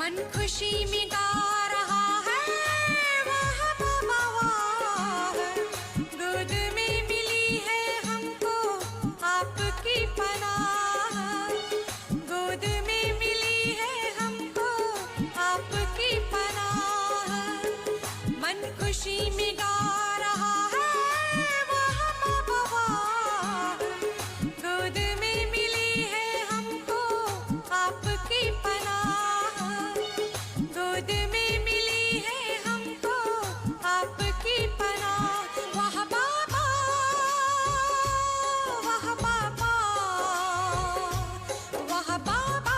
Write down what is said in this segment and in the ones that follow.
मन खुशी में गा रहा है, वाह बाबा वाह। गोद में मिली है हमको आपकी पनाह, गोद में मिली है हमको आपकी पनाह। मन खुशी में गा रहा है, वाह बाबा वाह। गोद में मिली है हमको आपकी पनाह, गोद में मिली है हमको आपकी पनाह। वाह बाबा वाह बाबा वाह बाबा।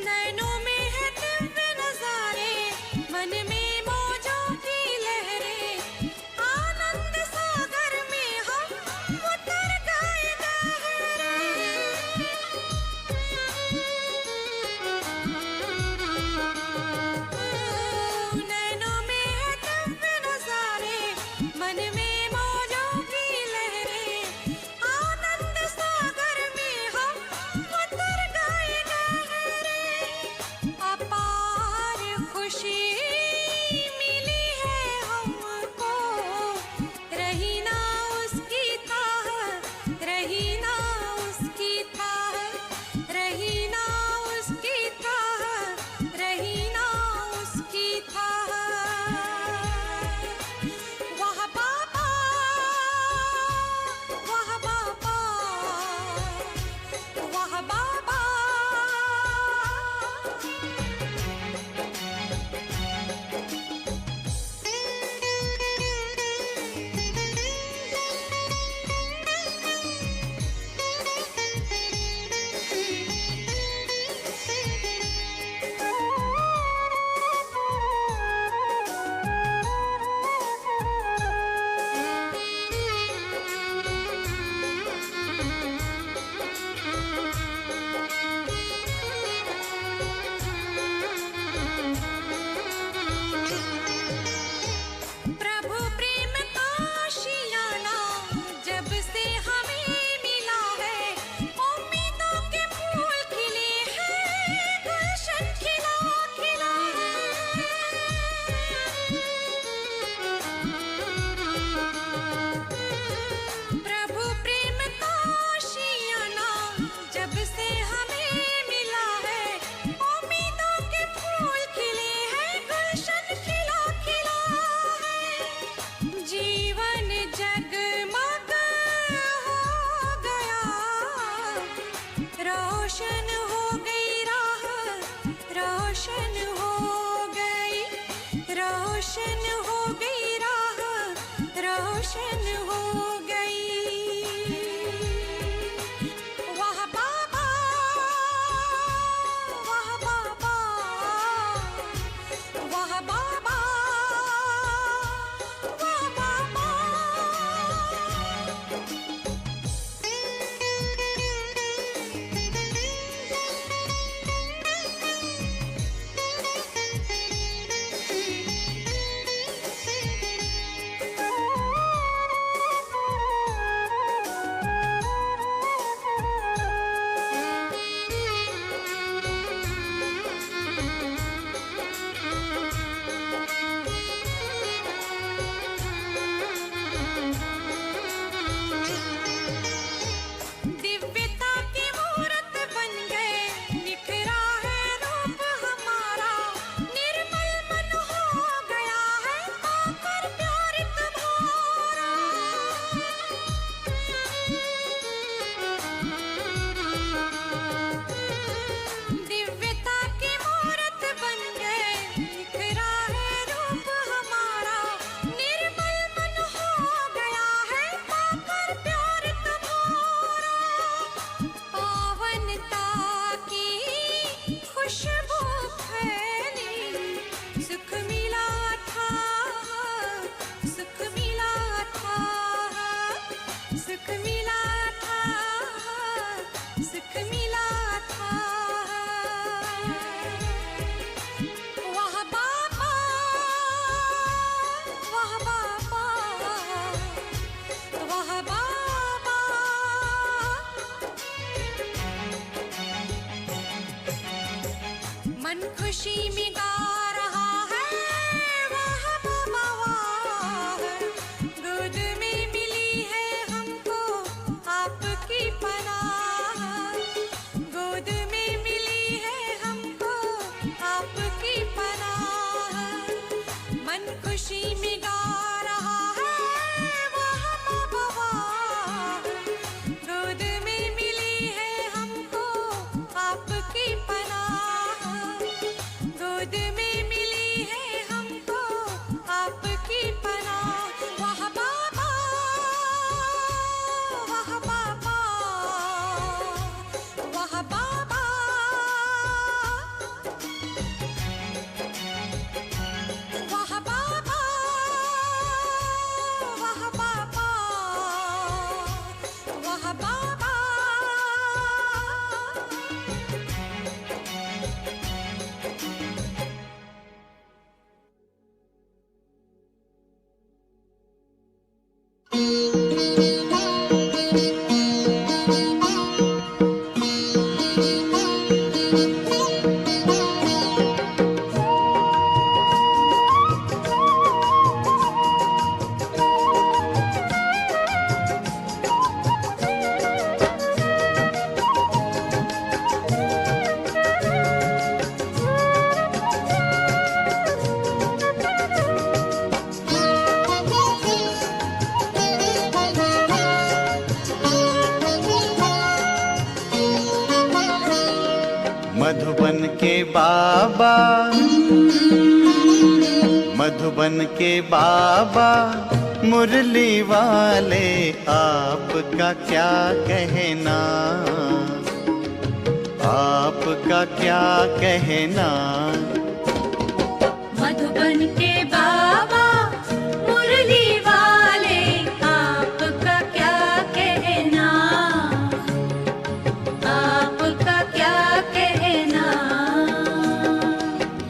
नैनों में है दिव्य नजारे, मन में मौजों की लहरें। आनंद सागर में हम उतर गए गहरे। नैनों में है दिव्य नजारे, मन में मौजों की लहरें। आनंद सागर में हम उतर गए गहरे। अपार खुशी मिली है हमको, रही ना उसकी ताह, रही ना उसकी ताह, रही ना उसकी ताह, रही ना उसकी ताह। वाह बाबा वाह बाबा वाह बाबा। प्रभु प्रेम का आशियाना जब से हमें मिला है। उम्मीदों के फूल खिले हैं, गुलशन खिला खिला है। प्रभु प्रेम का आशियाना जब से हमें मिला है। उम्मीदों के फूल खिले हैं, गुलशन खिला खिला है। जीवन जगमग हो गया, रोशन हो गई राह, रोशन हो गई, रोशन हो गई राह, रोशन हो गई। वाह बाबा वाह बाबा वाह बाबा वाह बाबा। खुशी में गा रहा है वाह बाबा वाह। गोद में मिली है हमको आपकी पनाह, गोद में मिली है हमको आपकी पनाह। मन खुशी में गा रहा है वाह बाबा वाह। गोद में मिली है हमको आपकी पनाह, गोद में मिली है हमको आपकी पनाह। वाह बाबा वाह बाबा वाह बाबा। वाह बाबा वाह बाबा वाह बाबा। मधुबन के बाबा, मधुबन के बाबा मुरली वाले, आपका क्या कहना, आपका क्या कहना। मधुबन के बाबा मुरली वाले, आपका क्या कहना, आपका क्या कहना।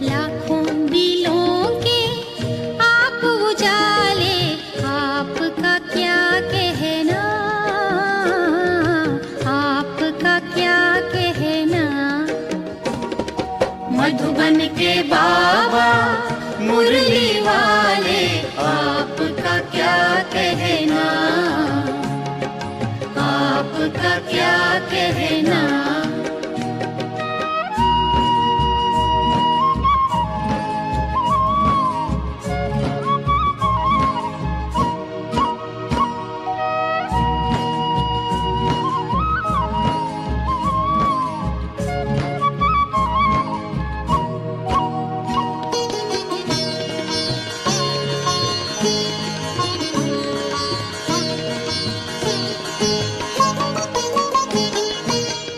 लाखों दिलों के आप उजाले, आपका क्या कहना, आपका क्या कहना। मधुबन के बाबा मुरली वाले, आपका क्या कहना, आपका क्या कहना।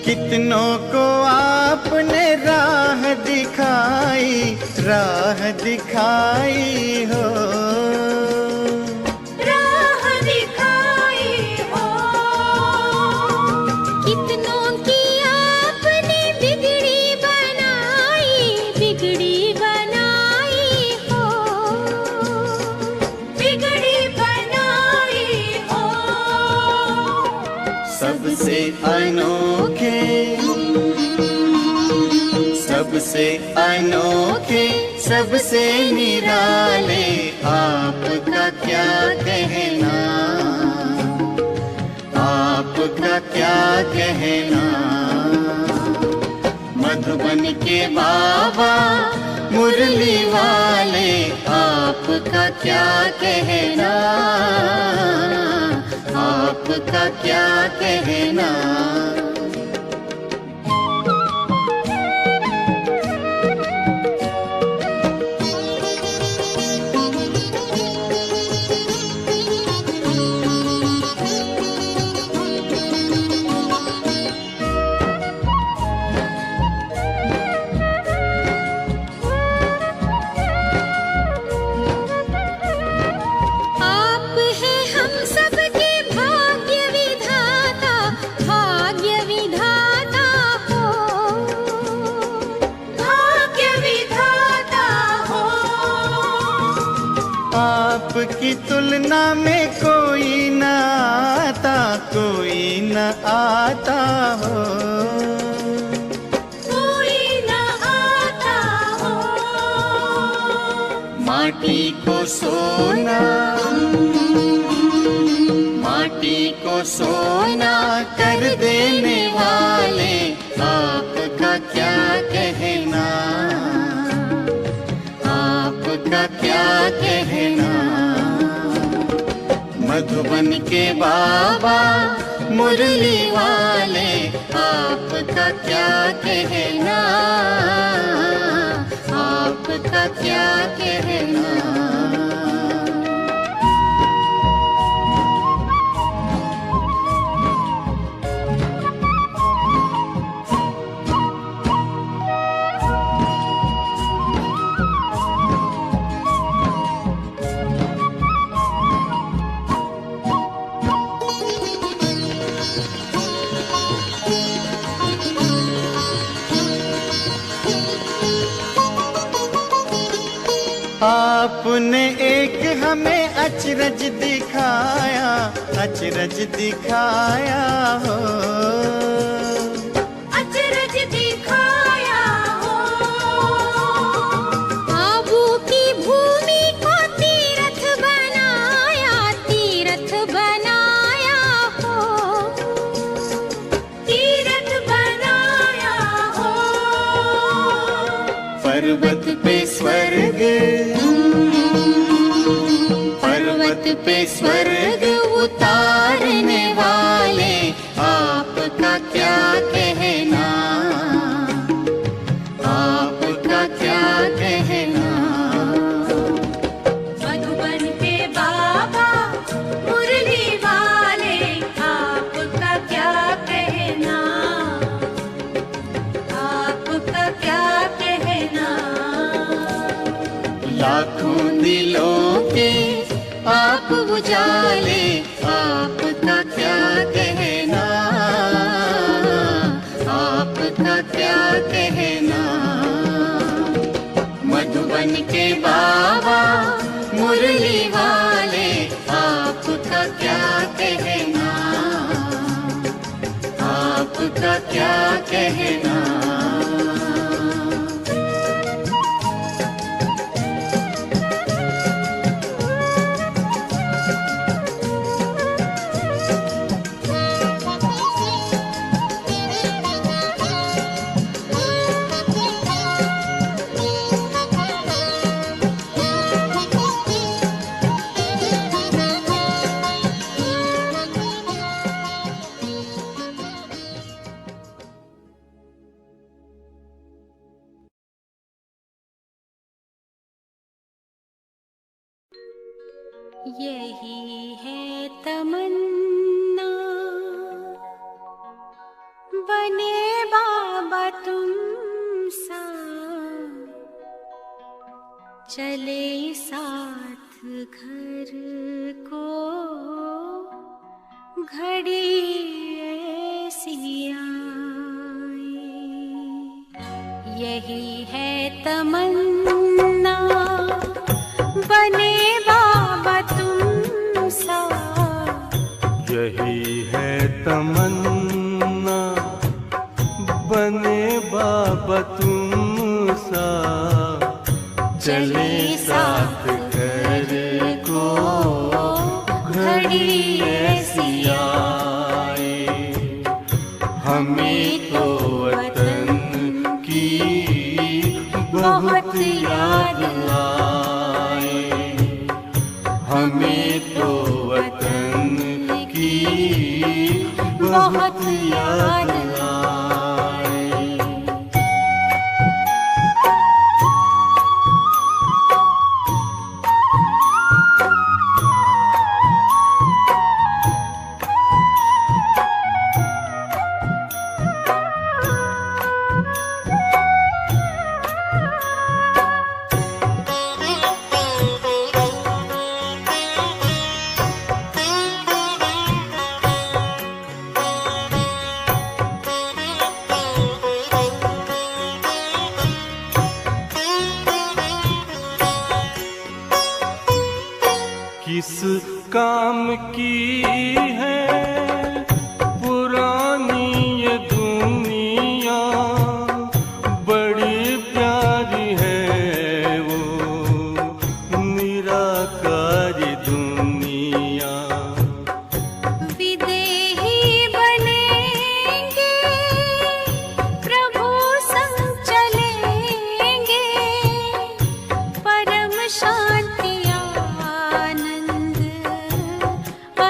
कितनों को आपने राह दिखाई, राह दिखाई हो, राह दिखाई हो। कितनों की आपने बिगड़ी बनाई, बिगड़ी बनाई हो, बिगड़ी बनाई हो। सबसे अनोखे, सबसे अनोखे, सबसे निराले, आपका क्या कहना, आपका क्या कहना। मधुबन के बाबा मुरली वाले, आपका क्या कहना, आपका क्या कहना। आप हैं हम सबके भाग्य विधाता, भाग्य विधाता हो, भाग्य विधाता हो। आपकी तुलना में कोई न आता, कोई न आता हो, कोई न आता सोना, माटी को सोना कर देने वाले, आपका क्या कहना, आपका क्या कहना। मधुबन के बाबा मुरली वाले, आपका क्या कहना, आपका क्या कहना। आपने एक हमें अचरज दिखाया, अचरज दिखाया हो, अचरज दिखाया हो। आबू की भूमि को तीर्थ बनाया, तीर्थ बनाया हो, तीर्थ बनाया हो। पर्वत पे स्वर्ग, पर्वत पे स्वर्ग उतारने वाले, आपका क्या कहना, आपका क्या कहना। मधुबन के बाबा मुरली वाले, आपका क्या कहना, आपका क्या कहना। लाखों दिलों के आप उजाले, आपका क्या कहना, आपका क्या कहना। मधुबन के बाबा मुरली वाले, आपका क्या कहना, आपका क्या कहना। यही है तमन्ना, बने बाबा तुम सा, चले साथ घर को, घड़ी ऐसी आए। यही है तमन्ना, बने बाबा तुम सा, यही है तमन्ना, बने बाबा तुम सा, चले साथ घर को, घड़ी ऐसी आए। हमें तो वतन की बहुत याद आए, हमें तो वतन की बहुत याद आए।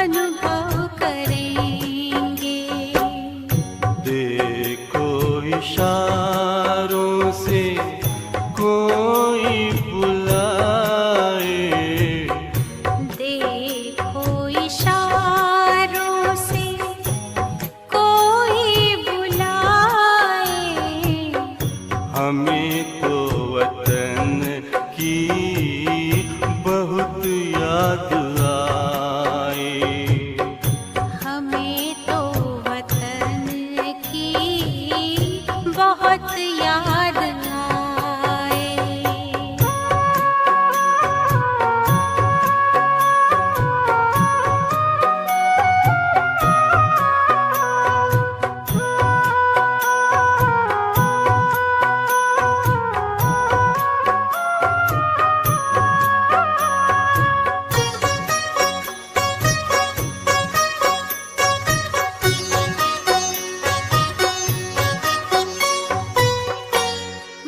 अनुभव करेंगे। देखो इशारों से कोई बुलाए, देखो इशारों से कोई बुलाए, हमें तो वतन की बहुत याद आए। हमें तो वतन की बहुत याद आए।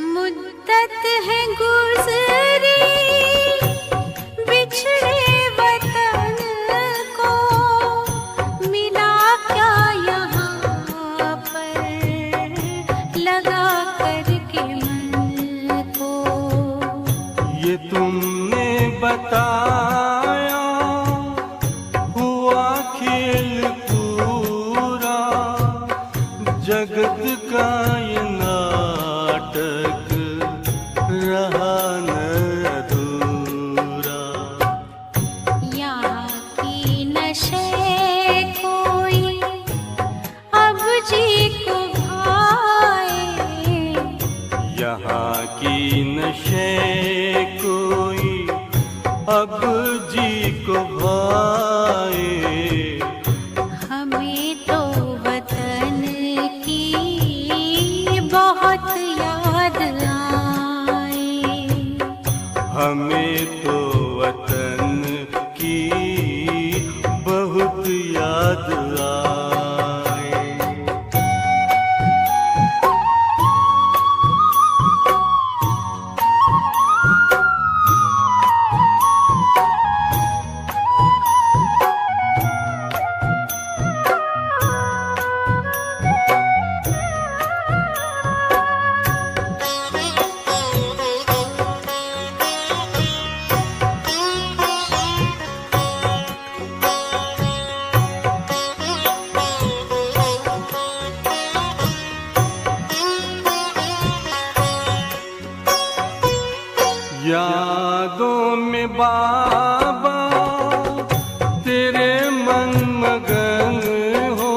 मुद्दत है गुज़री बिछड़े वतन को, मिला क्या यहाँ पर लगा करके मन को। ये तुमने बताया हुआ खेल पूरा, जगत का ये नाटक रहा न अधूरा। यहाँ की नशे कोई अब जी को भाए, यहाँ की नशे कोई अब जी को भाए। हमें तो वतन की बहुत याद आए। हमें तो वतन की बहुत याद आए। यादों में बाबा तेरे मन मगन हो,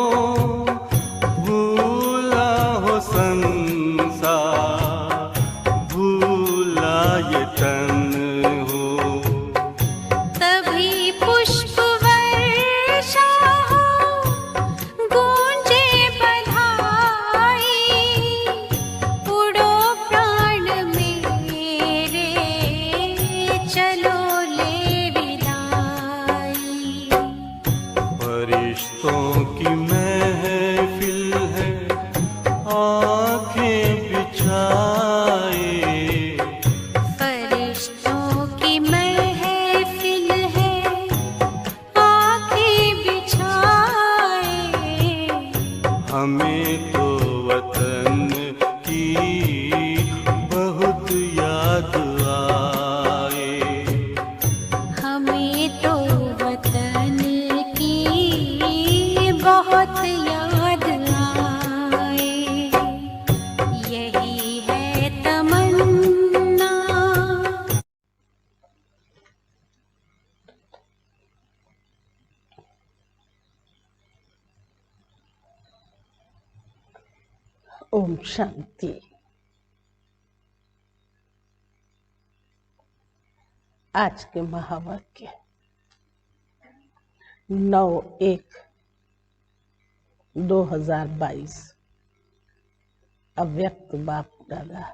भूला हो संसार, भूला ये तन हो। तभी पुष्प वर्षा हो, गूंजे बधाई, उड़ो प्राण मेरे, चलो ले विदाई। फरिश्तों की महफिल है आंखें बिछाए, फरिश्तों की महफिल है आंखें बिछाए। हमें तो वतन की बहुत याद आए। हमें तो वतन की बहुत याद आए। यही है तमन्ना। ओम शांति। आज के महावाक्य 9/1/2022 अव्यक्त बाप दादा।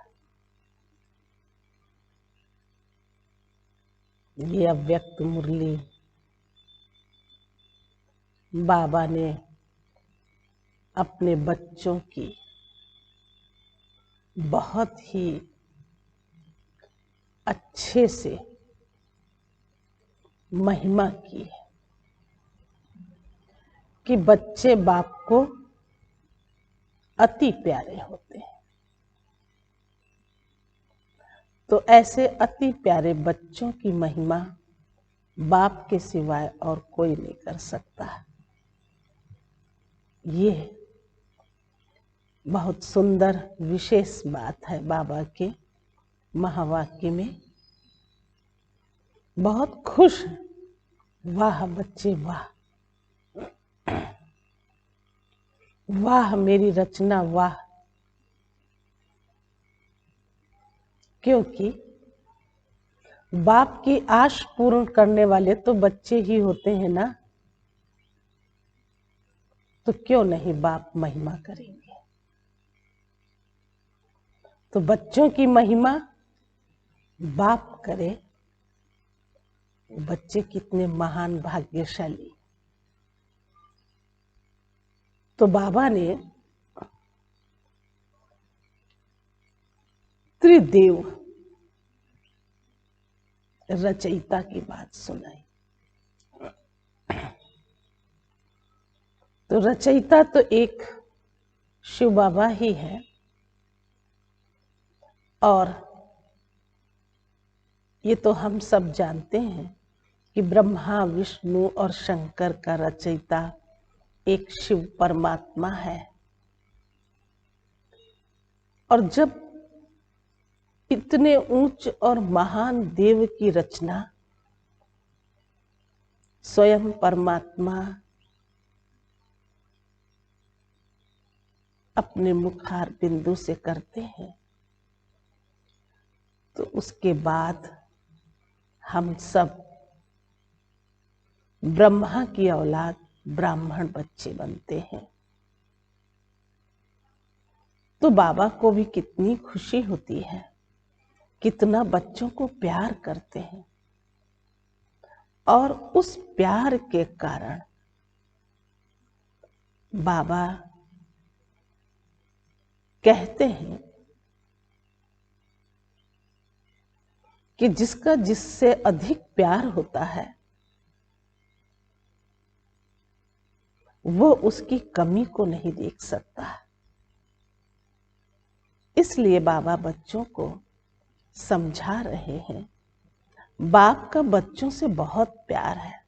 ये अव्यक्त मुरली बाबा ने अपने बच्चों की बहुत ही अच्छे से महिमा की है। कि बच्चे बाप को अति प्यारे होते हैं। तो ऐसे अति प्यारे बच्चों की महिमा बाप के सिवाय और कोई नहीं कर सकता। ये बहुत सुंदर विशेष बात है बाबा के महावाक्य में। बहुत खुश, वाह बच्चे वाह, वाह मेरी रचना वाह। क्योंकि बाप की आश पूर्ण करने वाले तो बच्चे ही होते हैं ना, तो क्यों नहीं बाप महिमा करेंगे। तो बच्चों की महिमा बाप करे, बच्चे कितने महान भाग्यशाली। तो बाबा ने त्रिदेव रचयिता की बात सुनाई। तो रचयिता तो एक शिव बाबा ही है, और ये तो हम सब जानते हैं कि ब्रह्मा विष्णु और शंकर का रचयिता एक शिव परमात्मा है। और जब इतने ऊंच और महान देव की रचना स्वयं परमात्मा अपने मुखार बिंदु से करते हैं, तो उसके बाद हम सब ब्रह्मा की औलाद ब्राह्मण बच्चे बनते हैं। तो बाबा को भी कितनी खुशी होती है, कितना बच्चों को प्यार करते हैं। और उस प्यार के कारण बाबा कहते हैं कि जिसका जिससे अधिक प्यार होता है वो उसकी कमी को नहीं देख सकता। इसलिए बाबा बच्चों को समझा रहे हैं, बाप का बच्चों से बहुत प्यार है।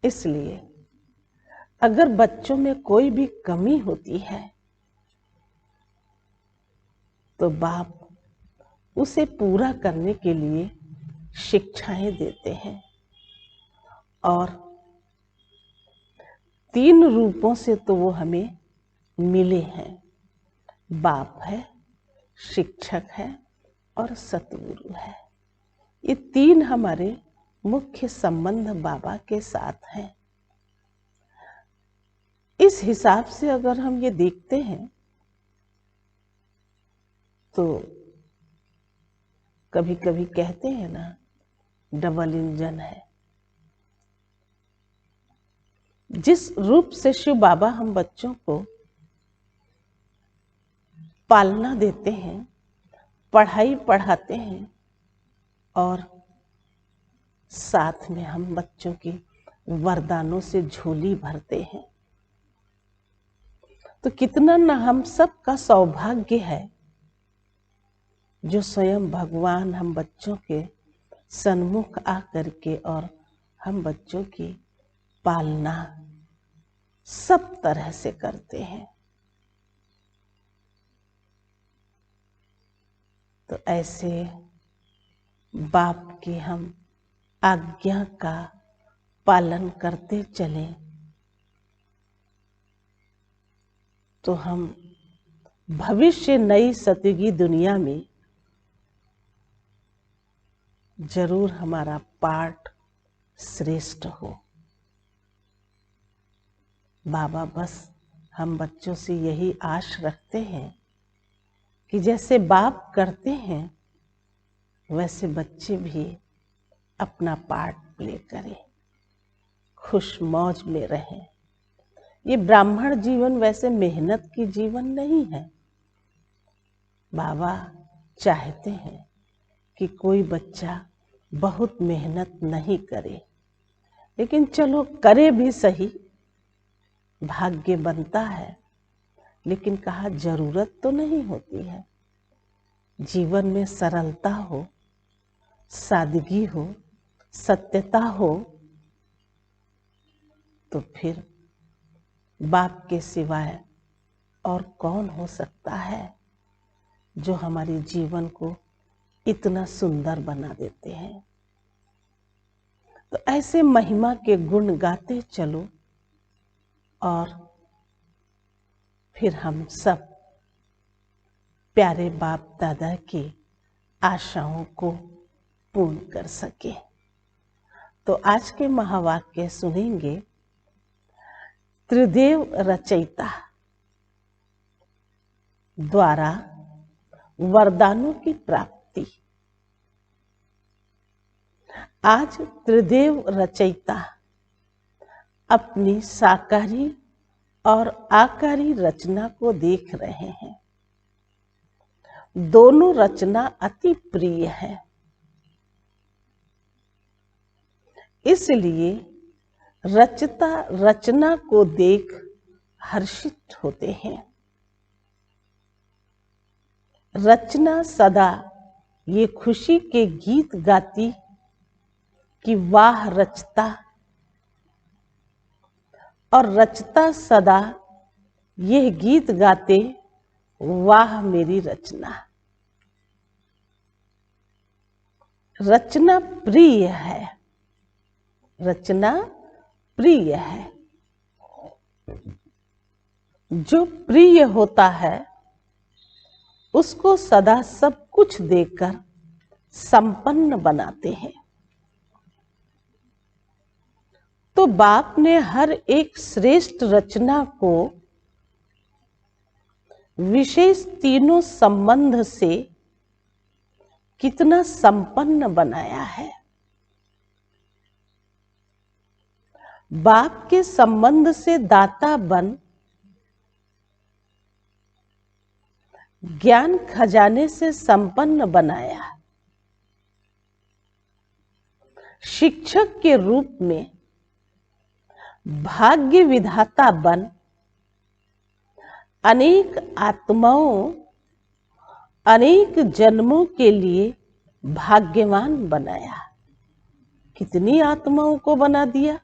इसलिए अगर बच्चों में कोई भी कमी होती है तो बाप उसे पूरा करने के लिए शिक्षाएं देते हैं। और 3 रूपों से तो वो हमें मिले हैं, बाप है, शिक्षक है और सतगुरु है। ये 3 हमारे मुख्य संबंध बाबा के साथ हैं। इस हिसाब से अगर हम ये देखते हैं तो कभी कभी कहते हैं ना, डबल इंजन है। जिस रूप से शिव बाबा हम बच्चों को पालना देते हैं, पढ़ाई पढ़ाते हैं, और साथ में हम बच्चों की वरदानों से झोली भरते हैं, तो कितना ना हम सब का सौभाग्य है जो स्वयं भगवान हम बच्चों के सन्मुख आकर के और हम बच्चों की पालना सब तरह से करते हैं। तो ऐसे बाप की हम आज्ञा का पालन करते चलें तो हम भविष्य नई सतयुगी दुनिया में जरूर हमारा पाठ श्रेष्ठ हो। बाबा बस हम बच्चों से यही आश रखते हैं कि जैसे बाप करते हैं वैसे बच्चे भी अपना पार्ट प्ले करें, खुश मौज में रहें। ये ब्राह्मण जीवन वैसे मेहनत की जीवन नहीं है। बाबा चाहते हैं कि कोई बच्चा बहुत मेहनत नहीं करे, लेकिन चलो करे भी सही, भाग्य बनता है, लेकिन कहा जरूरत तो नहीं होती है। जीवन में सरलता हो, सादगी हो, सत्यता हो, तो फिर बाप के सिवाय और कौन हो सकता है जो हमारे जीवन को इतना सुंदर बना देते हैं। तो ऐसे महिमा के गुण गाते चलो और फिर हम सब प्यारे बाप दादा की आशाओं को पूर्ण कर सके। तो आज के महावाक्य सुनेंगे। त्रिदेव रचयिता द्वारा वरदानों की प्राप्ति। आज त्रिदेव रचयिता अपनी साकारी और आकारी रचना को देख रहे हैं। दोनों रचना अति प्रिय है, इसलिए रचता रचना को देख हर्षित होते हैं। रचना सदा ये खुशी के गीत गाती कि वाह रचता, और रचता सदा यह गीत गाते वाह मेरी रचना। रचना प्रिय है, रचना प्रिय है। जो प्रिय होता है उसको सदा सब कुछ देकर संपन्न बनाते हैं। तो बाप ने हर एक श्रेष्ठ रचना को विशेष तीनों संबंध से कितना संपन्न बनाया है। बाप के संबंध से दाता बन ज्ञान खजाने से संपन्न बनाया। शिक्षक के रूप में भाग्य विधाता बन अनेक आत्माओं, अनेक जन्मों के लिए भाग्यवान बनाया। कितनी आत्माओं को बना दिया।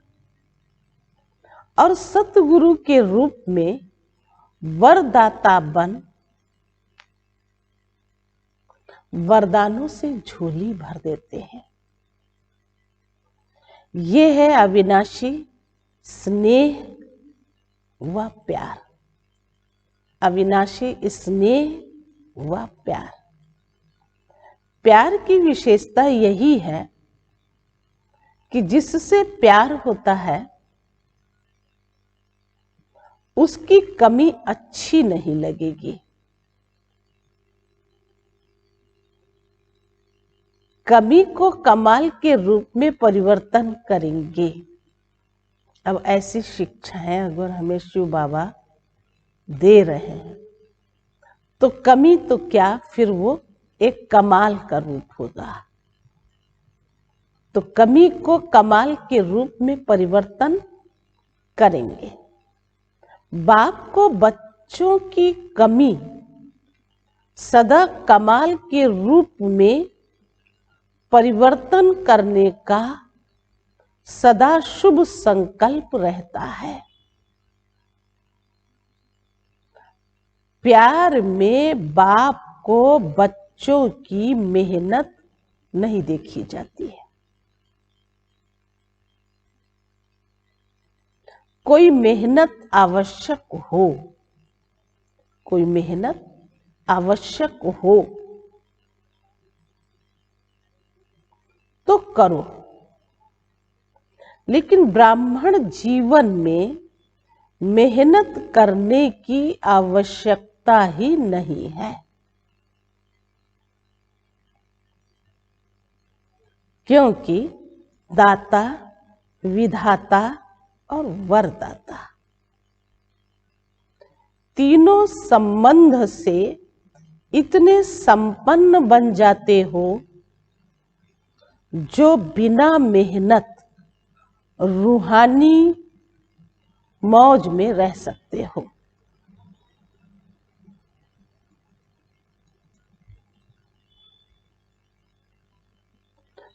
और सतगुरु के रूप में वरदाता बन वरदानों से झोली भर देते हैं। ये है अविनाशी स्नेह व प्यार। अविनाशी स्नेह व प्यार। प्यार की विशेषता यही है कि जिससे प्यार होता है उसकी कमी अच्छी नहीं लगेगी। कमी को कमाल के रूप में परिवर्तन करेंगे। अब ऐसी शिक्षाएं अगर हमें शिव बाबा दे रहे हैं तो कमी तो क्या, फिर वो एक कमाल का रूप होगा। तो कमी को कमाल के रूप में परिवर्तन करेंगे। बाप को बच्चों की कमी सदा कमाल के रूप में परिवर्तन करने का सदा शुभ संकल्प रहता है। प्यार में बाप को बच्चों की मेहनत नहीं देखी जाती है। कोई मेहनत आवश्यक हो, कोई मेहनत आवश्यक हो तो करो, लेकिन ब्राह्मण जीवन में मेहनत करने की आवश्यकता ही नहीं है। क्योंकि दाता, विधाता और वरदाता तीनों संबंध से इतने संपन्न बन जाते हो जो बिना मेहनत रूहानी मौज में रह सकते हो।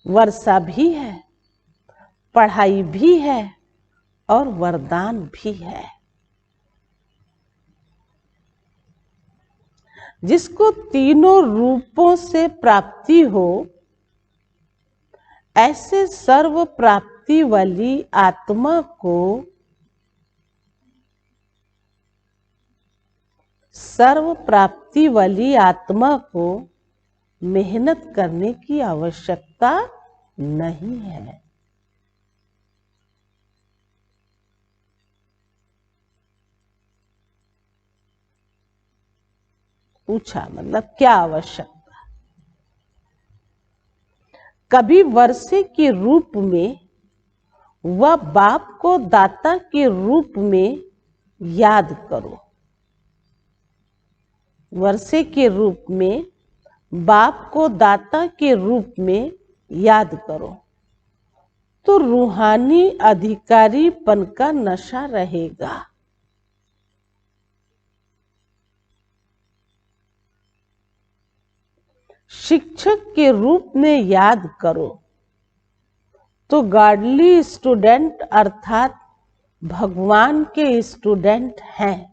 वर्षा भी है, पढ़ाई भी है और वरदान भी है। जिसको तीनों रूपों से प्राप्ति हो, ऐसे सर्व प्राप्ति वाली आत्मा को मेहनत करने की आवश्यकता नहीं है। पूछा मतलब क्या आवश्यकता? कभी वर्षे के रूप में व बाप को दाता के रूप में याद करो। वर्षे के रूप में बाप को दाता के रूप में याद करो तो रूहानी अधिकारीपन का नशा रहेगा। शिक्षक के रूप में याद करो तो गॉडली स्टूडेंट अर्थात भगवान के स्टूडेंट हैं।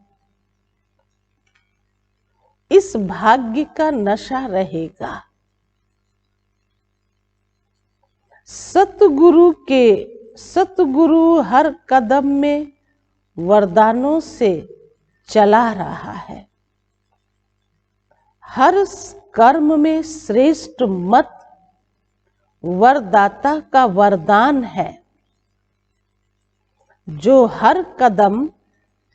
इस भाग्य का नशा रहेगा। सतगुरु हर कदम में वरदानों से चला रहा है। हर कर्म में श्रेष्ठ मत वरदाता का वरदान है। जो हर कदम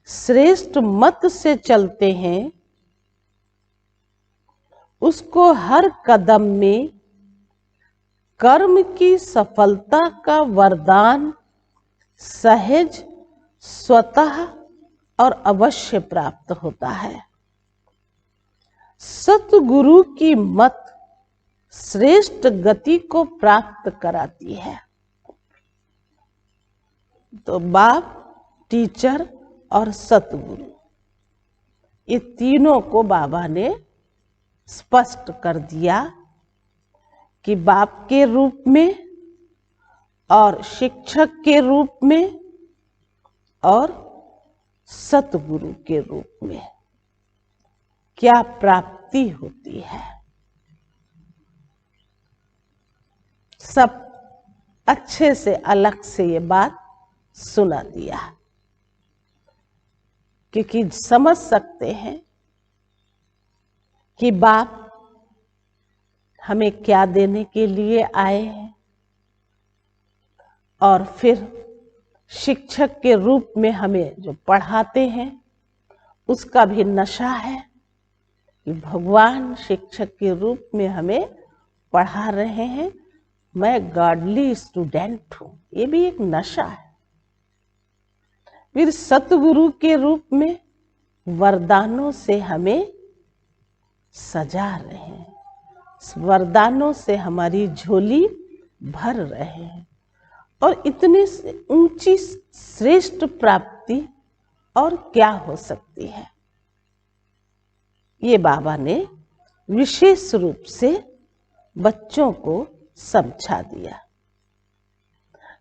श्रेष्ठ मत से चलते हैं उसको हर कदम में कर्म की सफलता का वरदान सहज, स्वतः और अवश्य प्राप्त होता है। सतगुरु की मत श्रेष्ठ गति को प्राप्त कराती है। तो बाप, टीचर और सतगुरु, ये तीनों को बाबा ने स्पष्ट कर दिया कि बाप के रूप में और शिक्षक के रूप में और सतगुरु के रूप में क्या प्राप्ति होती है। सब अच्छे से अलग से ये बात सुना दिया, क्योंकि समझ सकते हैं कि बाप हमें क्या देने के लिए आए हैं, और फिर शिक्षक के रूप में हमें जो पढ़ाते हैं उसका भी नशा है कि भगवान शिक्षक के रूप में हमें पढ़ा रहे हैं, मैं गॉडली स्टूडेंट हूं, ये भी एक नशा है। फिर सतगुरु के रूप में वरदानों से हमें सजा रहे हैं, वरदानों से हमारी झोली भर रहे हैं, और इतने ऊंची श्रेष्ठ प्राप्ति और क्या हो सकती है। ये बाबा ने विशेष रूप से बच्चों को समझा दिया।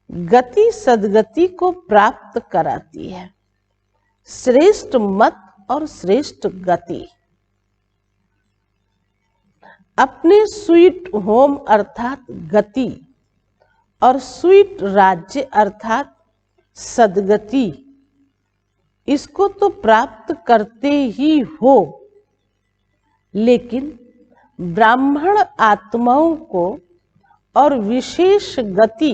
गति सदगति को प्राप्त कराती है, श्रेष्ठ मत और श्रेष्ठ गति। अपने स्वीट होम अर्थात गति और स्वीट राज्य अर्थात सदगति, इसको तो प्राप्त करते ही हो, लेकिन ब्राह्मण आत्माओं को और विशेष गति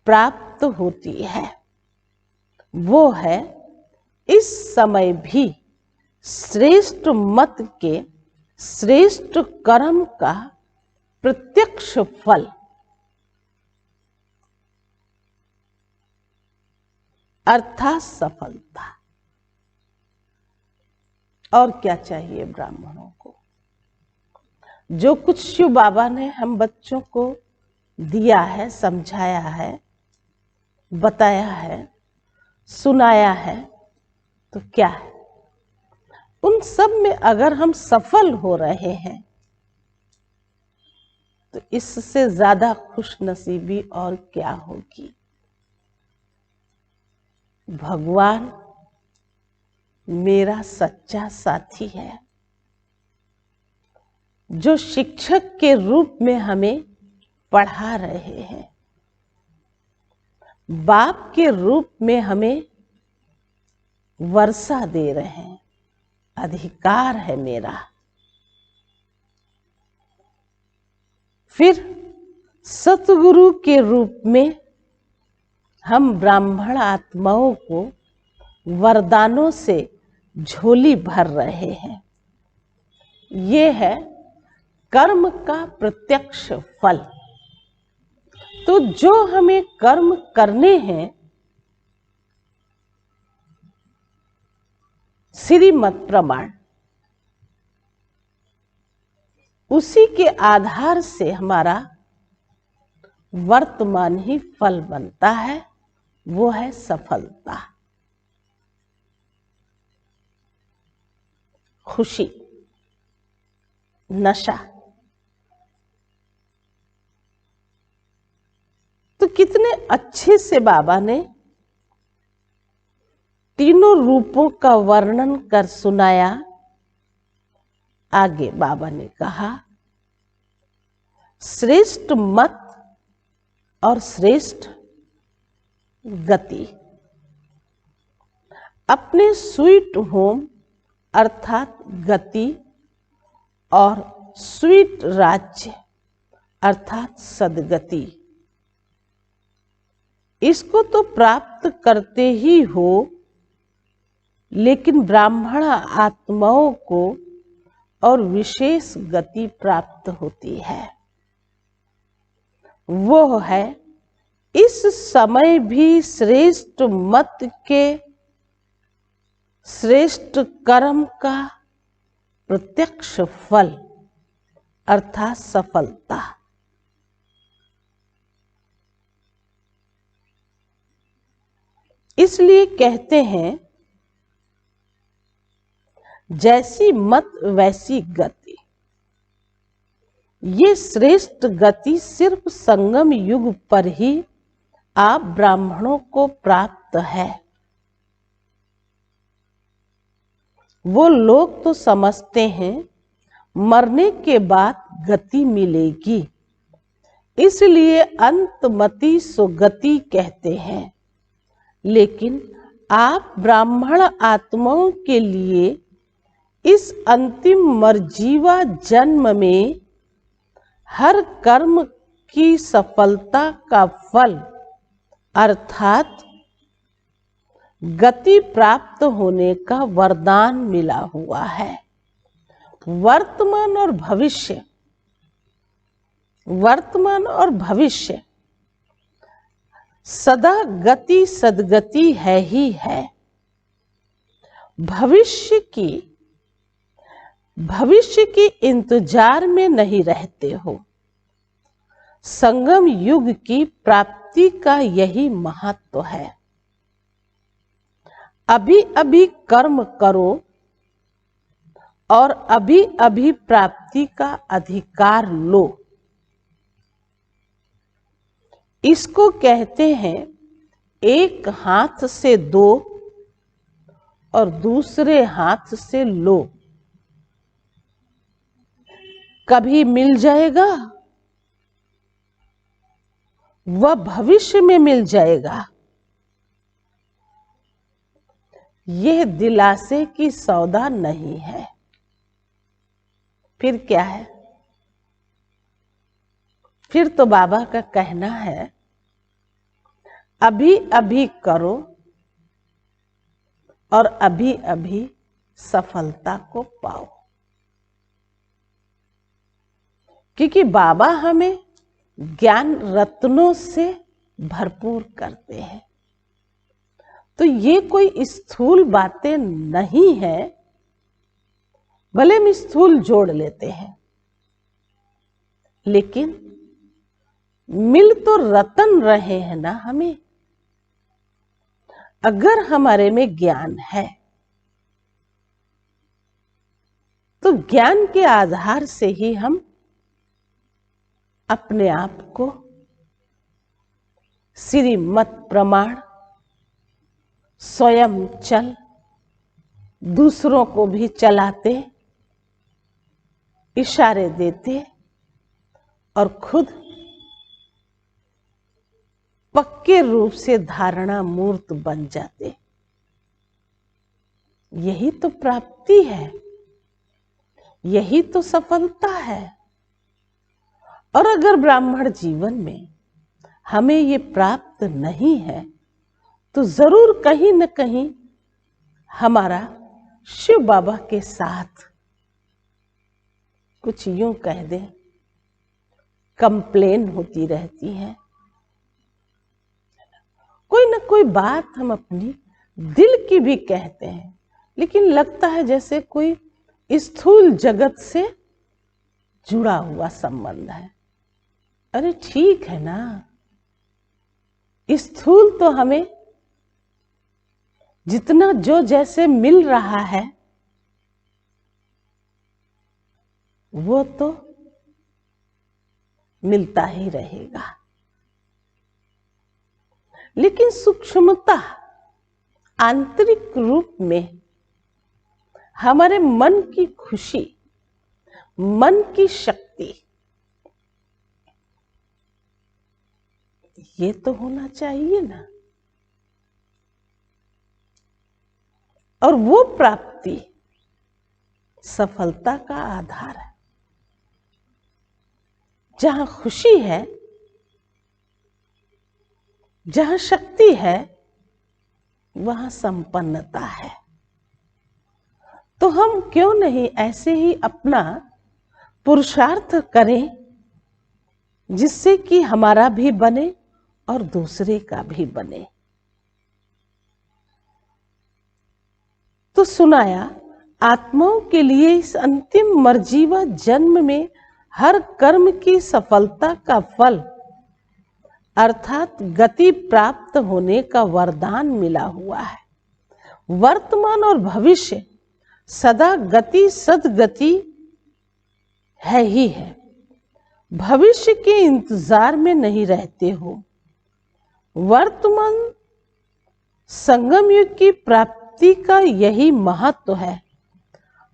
प्राप्त होती है। वो है इस समय भी श्रेष्ठ मत के श्रेष्ठ कर्म का प्रत्यक्ष फल। अर्थात सफलता। और क्या चाहिए ब्राह्मणों को? जो कुछ शिव बाबा ने हम बच्चों को दिया है, समझाया है, बताया है, सुनाया है तो क्या है, उन सब में अगर हम सफल हो रहे हैं तो इससे ज्यादा खुशनसीबी और क्या होगी। भगवान मेरा सच्चा साथी है, जो शिक्षक के रूप में हमें पढ़ा रहे हैं, बाप के रूप में हमें वर्षा दे रहे हैं। अधिकार है मेरा। फिर सतगुरु के रूप में हम ब्राह्मण आत्माओं को वरदानों से झोली भर रहे हैं। ये है कर्म का प्रत्यक्ष फल। तो जो हमें कर्म करने हैं, श्रीमत प्रमाण, उसी के आधार से हमारा वर्तमान ही फल बनता है, वो है सफलता, खुशी, नशा। तो कितने अच्छे से बाबा ने तीनों रूपों का वर्णन कर सुनाया। आगे बाबा ने कहा, श्रेष्ठ मत और श्रेष्ठ गति। अपने स्वीट होम अर्थात गति और स्वीट राज्य अर्थात सदगति, इसको तो प्राप्त करते ही हो, लेकिन ब्राह्मण आत्माओं को और विशेष गति प्राप्त होती है। वो है इस समय भी श्रेष्ठ मत के श्रेष्ठ कर्म का प्रत्यक्ष फल अर्थात सफलता। इसलिए कहते हैं, जैसी मत वैसी गति। ये श्रेष्ठ गति सिर्फ संगम युग पर ही आप ब्राह्मणों को प्राप्त है। वो लोग तो समझते हैं मरने के बाद गति मिलेगी, इसलिए अंतमति सुगति कहते हैं। लेकिन आप ब्राह्मण आत्माओं के लिए इस अंतिम मरजीवा जन्म में हर कर्म की सफलता का फल अर्थात गति प्राप्त होने का वरदान मिला हुआ है। वर्तमान और भविष्य, वर्तमान और भविष्य सदा गति सदगति है ही है। भविष्य की इंतजार में नहीं रहते हो। संगम युग की प्राप्ति का यही महत्व है। अभी अभी कर्म करो और अभी अभी प्राप्ति का अधिकार लो। इसको कहते हैं एक हाथ से दो और दूसरे हाथ से लो। कभी मिल जाएगा, वह भविष्य में मिल जाएगा। यह दिलासे की सौदा नहीं है। फिर क्या है? फिर तो बाबा का कहना है, अभी अभी करो और अभी अभी सफलता को पाओ। क्योंकि बाबा हमें ज्ञान रत्नों से भरपूर करते हैं। तो ये कोई स्थूल बातें नहीं है, भले हम स्थूल जोड़ लेते हैं, लेकिन मिल तो रतन रहे हैं ना हमें। अगर हमारे में ज्ञान है तो ज्ञान के आधार से ही हम अपने आप को श्रीमत प्रमाण स्वयं चल, दूसरों को भी चलाते, इशारे देते और खुद पक्के रूप से धारणा मूर्त बन जाते। यही तो प्राप्ति है, यही तो सफलता है। और अगर ब्राह्मण जीवन में हमें ये प्राप्त नहीं है तो जरूर कहीं न कहीं हमारा शिव बाबा के साथ कुछ यूं कह दें कंप्लेन होती रहती है। कोई ना कोई बात हम अपनी दिल की भी कहते हैं, लेकिन लगता है जैसे कोई स्थूल जगत से जुड़ा हुआ संबंध है। अरे ठीक है ना, स्थूल तो हमें जितना जो जैसे मिल रहा है वो तो मिलता ही रहेगा, लेकिन सूक्ष्मता आंतरिक रूप में हमारे मन की खुशी, मन की शक्ति, ये तो होना चाहिए ना। और वो प्राप्ति सफलता का आधार है। जहां खुशी है, जहां शक्ति है, वहां संपन्नता है। तो हम क्यों नहीं ऐसे ही अपना पुरुषार्थ करें जिससे कि हमारा भी बने और दूसरे का भी बने। तो सुनाया, आत्माओं के लिए इस अंतिम मर्जीवा जन्म में हर कर्म की सफलता का फल अर्थात गति प्राप्त होने का वरदान मिला हुआ है। वर्तमान और भविष्य सदा गति सदगति है ही है। भविष्य के इंतजार में नहीं रहते हो। वर्तमान संगम युग की प्राप्ति का यही महत्व है।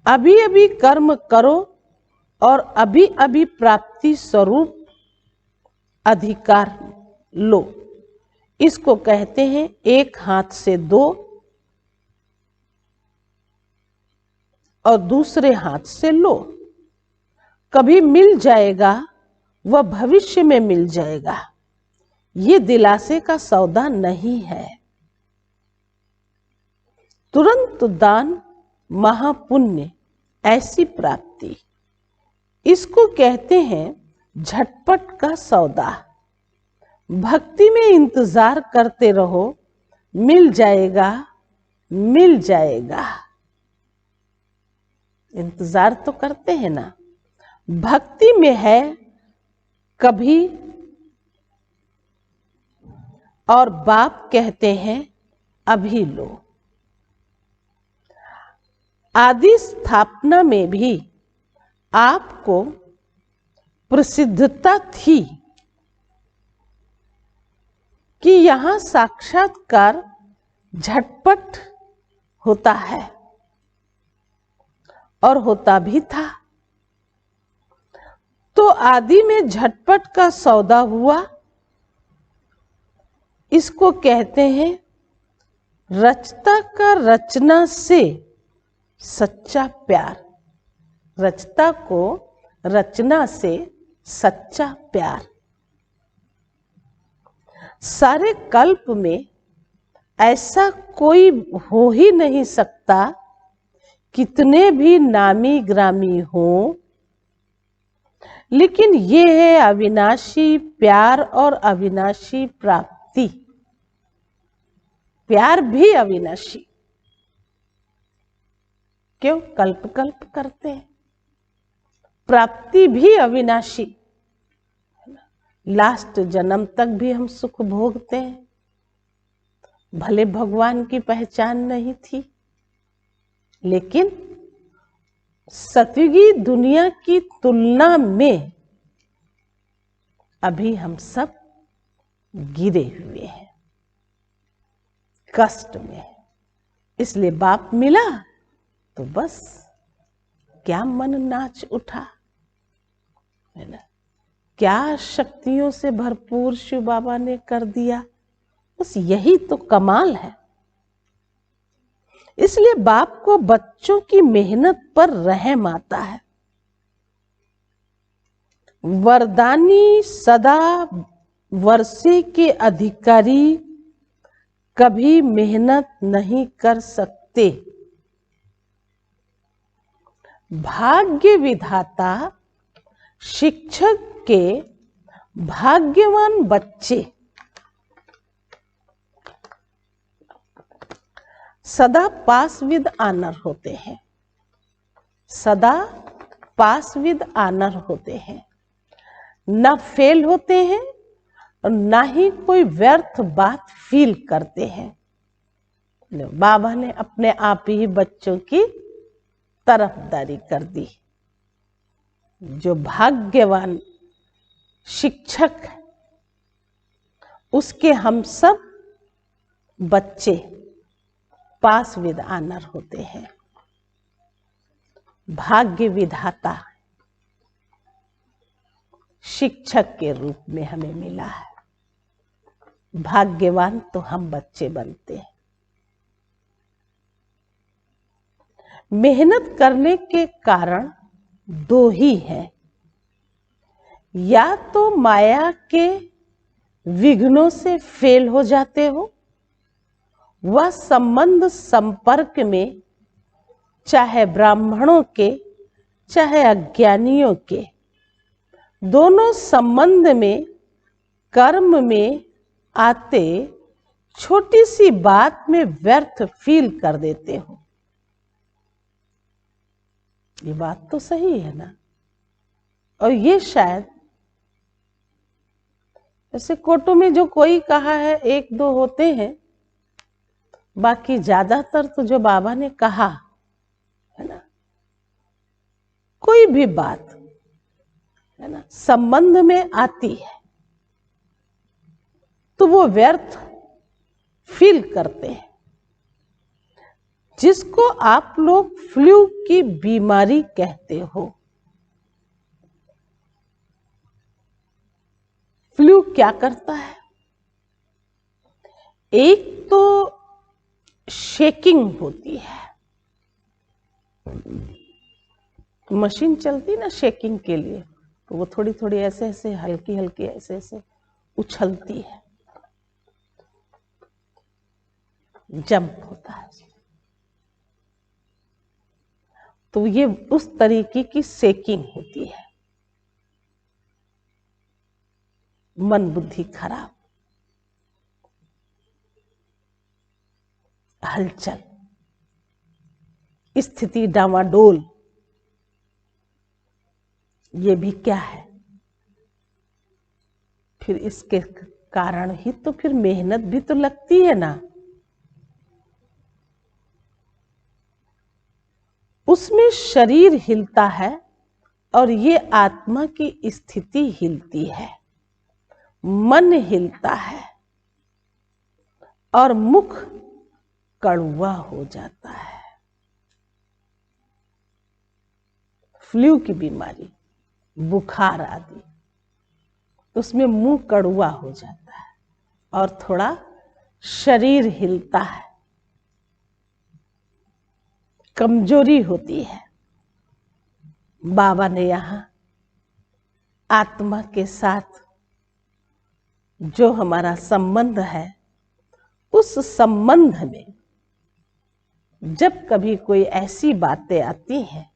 अभी अभी कर्म करो और अभी अभी प्राप्ति स्वरूप अधिकार लो। इसको कहते हैं एक हाथ से दो और दूसरे हाथ से लो। कभी मिल जाएगा, वह भविष्य में मिल जाएगा। ये दिलासे का सौदा नहीं है। तुरंत दान महापुण्य, ऐसी प्राप्ति, इसको कहते हैं झटपट का सौदा। भक्ति में इंतजार करते रहो, मिल जाएगा, मिल जाएगा। इंतजार तो करते हैं ना। भक्ति में है कभी, और बाप कहते हैं अभी लो। आदि स्थापना में भी आपको प्रसिद्धता थी कि यहां साक्षात्कार झटपट होता है और होता भी था। तो आदि में झटपट का सौदा हुआ। इसको कहते हैं रचता का रचना से सच्चा प्यार। रचता को रचना से सच्चा प्यार। सारे कल्प में ऐसा कोई हो ही नहीं सकता, कितने भी नामी ग्रामी हो, लेकिन ये है अविनाशी प्यार और अविनाशी प्राप्ति। प्यार भी अविनाशी। क्यों? कल्प कल्प करते हैं। प्राप्ति भी अविनाशी। लास्ट जन्म तक भी हम सुख भोगते हैं, भले भगवान की पहचान नहीं थी, लेकिन सतयुगी दुनिया की तुलना में अभी हम सब गिरे हुए हैं, कष्ट में हैं। इसलिए बाप मिला तो बस क्या मन नाच उठा, है ना। क्या शक्तियों से भरपूर शिव बाबा ने कर दिया, बस यही तो कमाल है। इसलिए बाप को बच्चों की मेहनत पर रहम आता है। वरदानी सदा वर्षे के अधिकारी कभी मेहनत नहीं कर सकते। भाग्य विधाता शिक्षक के भाग्यवान बच्चे सदा पास विद ऑनर होते हैं, सदा पास विद ऑनर होते हैं, ना फेल होते हैं और ना ही कोई व्यर्थ बात फील करते हैं। बाबा ने अपने आप ही बच्चों की तरफदारी कर दी। जो भाग्यवान शिक्षक है उसके हम सब बच्चे पास विद ऑनर होते हैं। भाग्य विधाता शिक्षक के रूप में हमें मिला है। भाग्यवान तो हम बच्चे बनते हैं। मेहनत करने के कारण दो ही हैं, या तो माया के विघ्नों से फेल हो जाते हो, वह संबंध संपर्क में चाहे ब्राह्मणों के चाहे अज्ञानियों के, दोनों संबंध में कर्म में आते छोटी सी बात में व्यर्थ फील कर देते हो। ये बात तो सही है ना। और ये शायद जैसे कोटो में जो कोई कहा है, एक दो होते हैं, बाकी ज्यादातर तो जो बाबा ने कहा है ना, कोई भी बात है ना संबंध में आती है तो वो व्यर्थ फील करते हैं। जिसको आप लोग फ्लू की बीमारी कहते हो। फ्लू क्या करता है? एक तो शेकिंग होती है, मशीन चलती ना शेकिंग के लिए, तो वो थोड़ी थोड़ी ऐसे ऐसे हल्की हल्की ऐसे ऐसे उछलती है, जंप होता है। तो ये उस तरीके की शेकिंग होती है। मन बुद्धि खराब, हलचल, स्थिति डामाडोल, ये भी क्या है? फिर इसके कारण ही तो फिर मेहनत भी तो लगती है ना। उसमें शरीर हिलता है और ये आत्मा की स्थिति हिलती है, मन हिलता है और मुख कड़वा हो जाता है। फ्लू की बीमारी, बुखार आदि, उसमें मुंह कड़वा हो जाता है और थोड़ा शरीर हिलता है, कमजोरी होती है। बाबा ने यहाँ आत्मा के साथ जो हमारा संबंध है, उस संबंध में जब कभी कोई ऐसी बातें आती हैं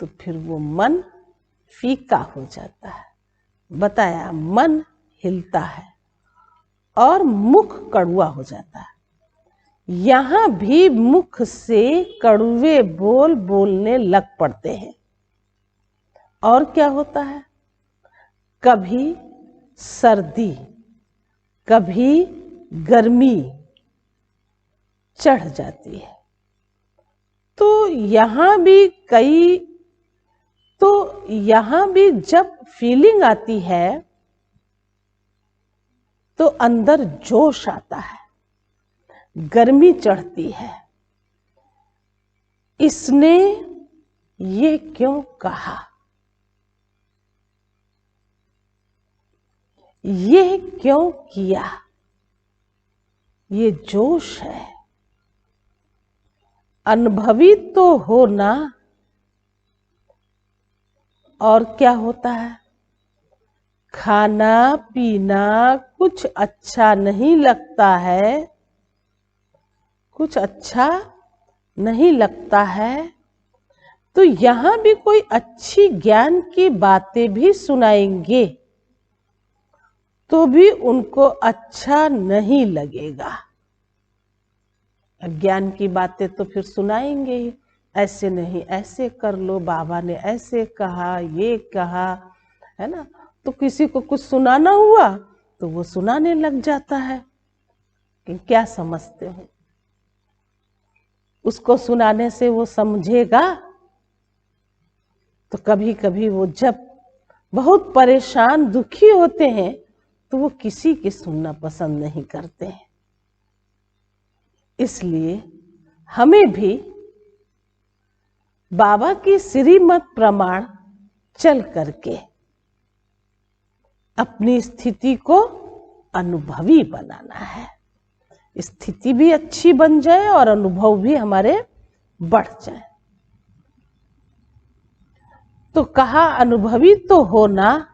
तो फिर वो मन फीका हो जाता है। बताया, मन हिलता है और मुख कड़वा हो जाता है। यहां भी मुख से कड़वे बोल बोलने लग पड़ते हैं। और क्या होता है? कभी सर्दी, कभी गर्मी चढ़ जाती है। तो यहाँ भी जब फीलिंग आती है तो अंदर जोश आता है, गर्मी चढ़ती है। इसने ये क्यों कहा, ये क्यों किया, ये जोश है। अनुभवी तो हो ना। और क्या होता है, खाना पीना कुछ अच्छा नहीं लगता है, कुछ अच्छा नहीं लगता है, तो यहाँ भी कोई अच्छी ज्ञान की बातें भी सुनाएंगे तो भी उनको अच्छा नहीं लगेगा। ज्ञान की बातें तो फिर सुनाएंगे ही, ऐसे नहीं ऐसे कर लो, बाबा ने ऐसे कहा, ये कहा, है ना। तो किसी को कुछ सुनाना हुआ तो वो सुनाने लग जाता है कि क्या समझते हो। उसको सुनाने से वो समझेगा। तो कभी कभी वो जब बहुत परेशान दुखी होते हैं तो वो किसी की सुनना पसंद नहीं करते हैं। इसलिए हमें भी बाबा की श्रीमत प्रमाण चल करके अपनी स्थिति को अनुभवी बनाना है। स्थिति भी अच्छी बन जाए और अनुभव भी हमारे बढ़ जाए। तो कहा अनुभवी तो होना।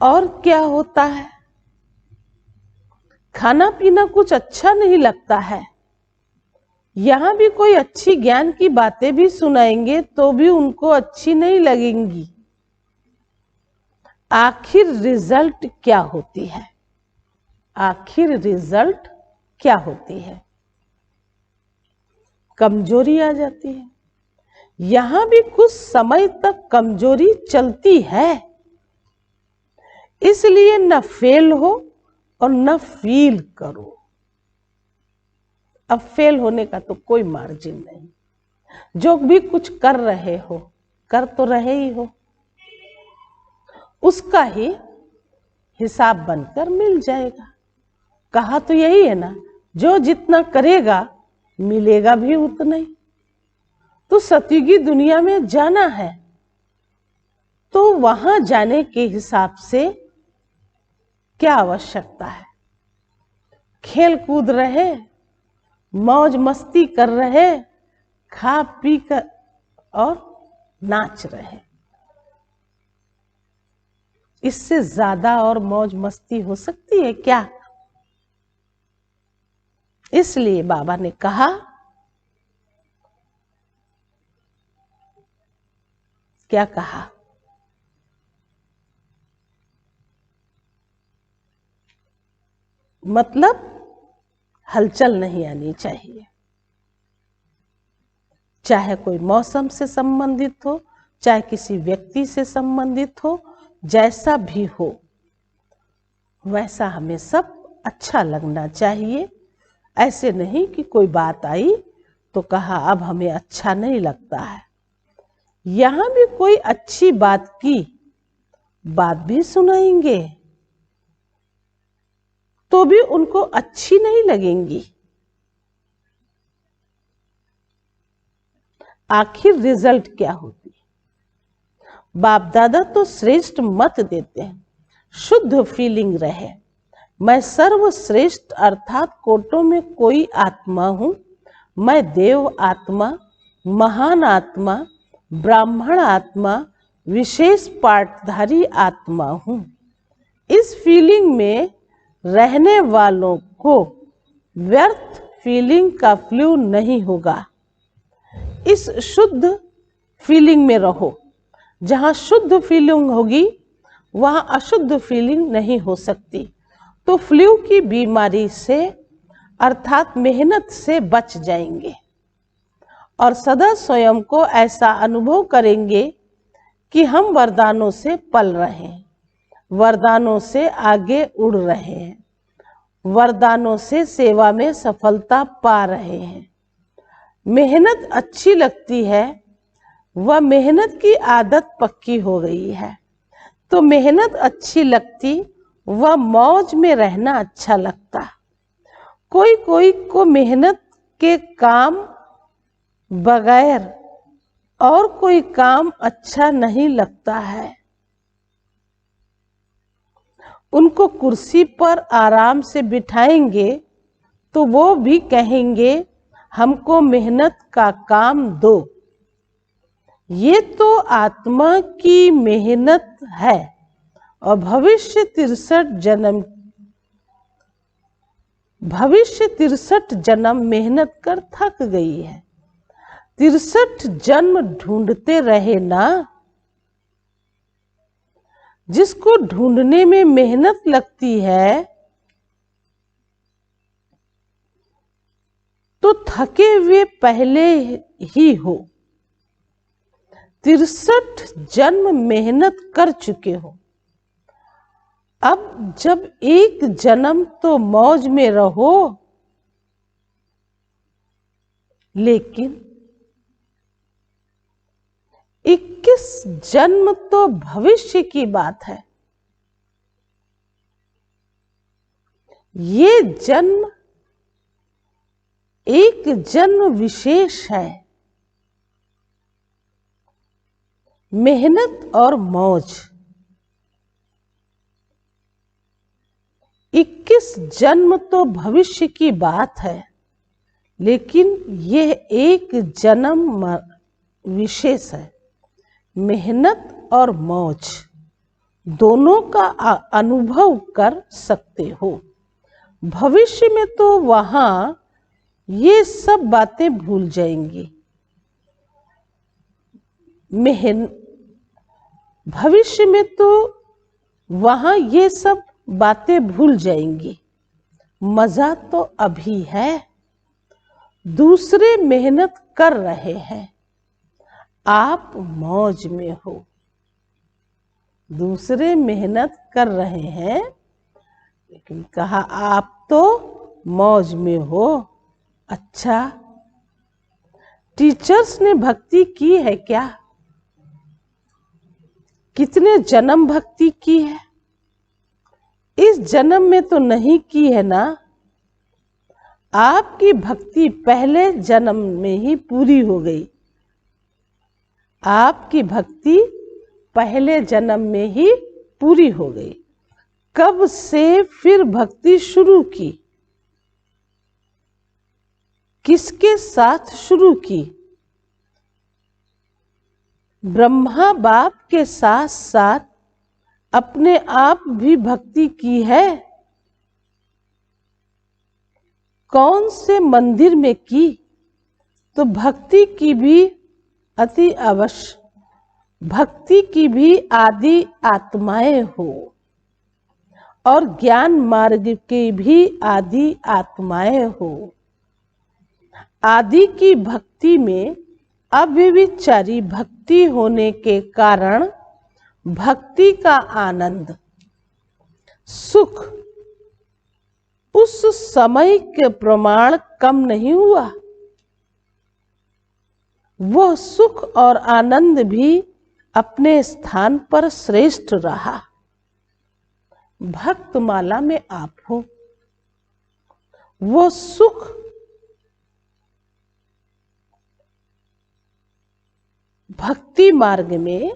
और क्या होता है, खाना पीना कुछ अच्छा नहीं लगता है, यहां भी कोई अच्छी ज्ञान की बातें भी सुनाएंगे तो भी उनको अच्छी नहीं लगेंगी। आखिर रिजल्ट क्या होती है, आखिर रिजल्ट क्या होती है, कमजोरी आ जाती है। यहां भी कुछ समय तक कमजोरी चलती है, इसलिए न फेल हो और न फील करो। अब फेल होने का तो कोई मार्जिन नहीं। जो भी कुछ कर रहे हो, कर तो रहे ही हो, उसका ही हिसाब बनकर मिल जाएगा। कहा तो यही है ना, जो जितना करेगा मिलेगा भी उतना ही। तो सतयुगी दुनिया में जाना है तो वहां जाने के हिसाब से क्या आवश्यकता है, खेल कूद रहे, मौज मस्ती कर रहे, खा पी कर और नाच रहे, इससे ज्यादा और मौज मस्ती हो सकती है क्या। इसलिए बाबा ने कहा, क्या कहा, मतलब हलचल नहीं आनी चाहिए। चाहे कोई मौसम से संबंधित हो, चाहे किसी व्यक्ति से संबंधित हो, जैसा भी हो वैसा हमें सब अच्छा लगना चाहिए। ऐसे नहीं कि कोई बात आई तो कहा अब हमें अच्छा नहीं लगता है। यहां भी कोई अच्छी बात की बात भी सुनाएंगे तो भी उनको अच्छी नहीं लगेंगी। आखिर रिजल्ट क्या होती है। बाप दादा तो श्रेष्ठ मत देते हैं, शुद्ध फीलिंग रहे, मैं सर्वश्रेष्ठ अर्थात कोटों में कोई आत्मा हूं, मैं देव आत्मा, महान आत्मा, ब्राह्मण आत्मा, विशेष पाठधारी आत्मा हूं। इस फीलिंग में रहने वालों को व्यर्थ फीलिंग का फ्लू नहीं होगा। इस शुद्ध फीलिंग में रहो। जहां शुद्ध फीलिंग होगी वहां अशुद्ध फीलिंग नहीं हो सकती। तो फ्लू की बीमारी से अर्थात मेहनत से बच जाएंगे और सदा स्वयं को ऐसा अनुभव करेंगे कि हम वरदानों से पल रहे हैं, वरदानों से आगे उड़ रहे हैं वरदानों से सेवा में सफलता पा रहे हैं। मेहनत अच्छी लगती है, वह मेहनत की आदत पक्की हो गई है। तो मेहनत अच्छी लगती, वह मौज में रहना अच्छा लगता। कोई कोई को मेहनत के काम बगैर और कोई काम अच्छा नहीं लगता है। उनको कुर्सी पर आराम से बिठाएंगे तो वो भी कहेंगे हमको मेहनत का काम दो। ये तो आत्मा की मेहनत है और भविष्य 63 जन्म मेहनत कर थक गई है। 63 जन्म ढूंढते रहे ना। जिसको ढूंढने में मेहनत लगती है तो थके हुए पहले ही हो। 63 जन्म मेहनत कर चुके हो। अब जब एक जन्म तो मौज में रहो, लेकिन 21 जन्म तो भविष्य की बात है। ये जन्म एक जन्म विशेष है। मेहनत और मौज 21 जन्म तो भविष्य की बात है, लेकिन यह एक जन्म विशेष है। मेहनत और मौज दोनों का अनुभव कर सकते हो। भविष्य में तो वहां ये सब बातें भूल जाएंगी। भविष्य में तो वहां ये सब बातें भूल जाएंगी। मजा तो अभी है। दूसरे मेहनत कर रहे हैं, आप मौज में हो। दूसरे मेहनत कर रहे हैं, लेकिन कहा आप तो मौज में हो। अच्छा, टीचर्स ने भक्ति की है क्या? कितने जन्म भक्ति की है? इस जन्म में तो नहीं की है ना। आपकी भक्ति पहले जन्म में ही पूरी हो गई। आपकी भक्ति पहले जन्म में ही पूरी हो गई। कब से फिर भक्ति शुरू की? किसके साथ शुरू की? ब्रह्मा बाप के साथ साथ अपने आप भी भक्ति की है। कौन से मंदिर में की? तो भक्ति की भी अति अवश्य। भक्ति की भी आदि आत्माएं हो और ज्ञान मार्ग की भी आदि आत्माएं हो। आदि की भक्ति में अव्यभिचारी भक्ति होने के कारण भक्ति का आनंद, सुख उस समय के प्रमाण कम नहीं हुआ। वह सुख और आनंद भी अपने स्थान पर श्रेष्ठ रहा। भक्तमाला में आप हो, वो सुख भक्ति मार्ग में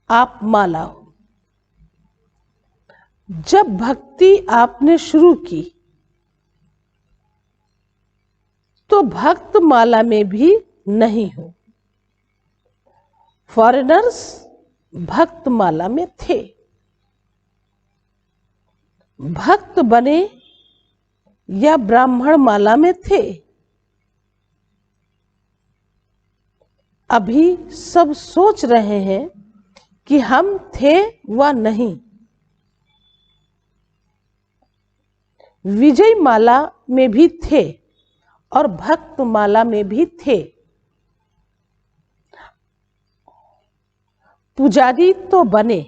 आप माला हो। जब भक्ति आपने शुरू की तो भक्त माला में भी नहीं हो। फॉरेनर्स भक्त माला में थे, भक्त बने या ब्राह्मण माला में थे। अभी सब सोच रहे हैं कि हम थे व नहीं। विजय माला में भी थे और भक्त माला में भी थे। पुजारी तो बने,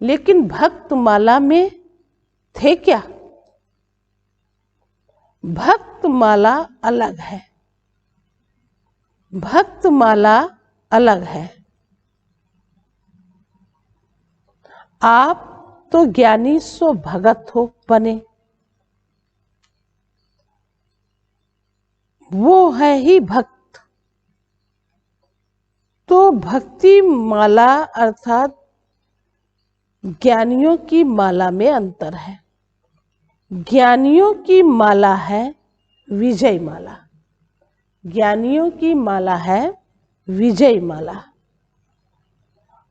लेकिन भक्तमाला में थे क्या? भक्तमाला अलग है, भक्तमाला अलग है। आप तो ज्ञानी सो भगत हो बने, वो है ही भक्त। तो भक्ति माला अर्थात ज्ञानियों की माला में अंतर है। ज्ञानियों की माला है विजय माला, ज्ञानियों की माला है विजय माला।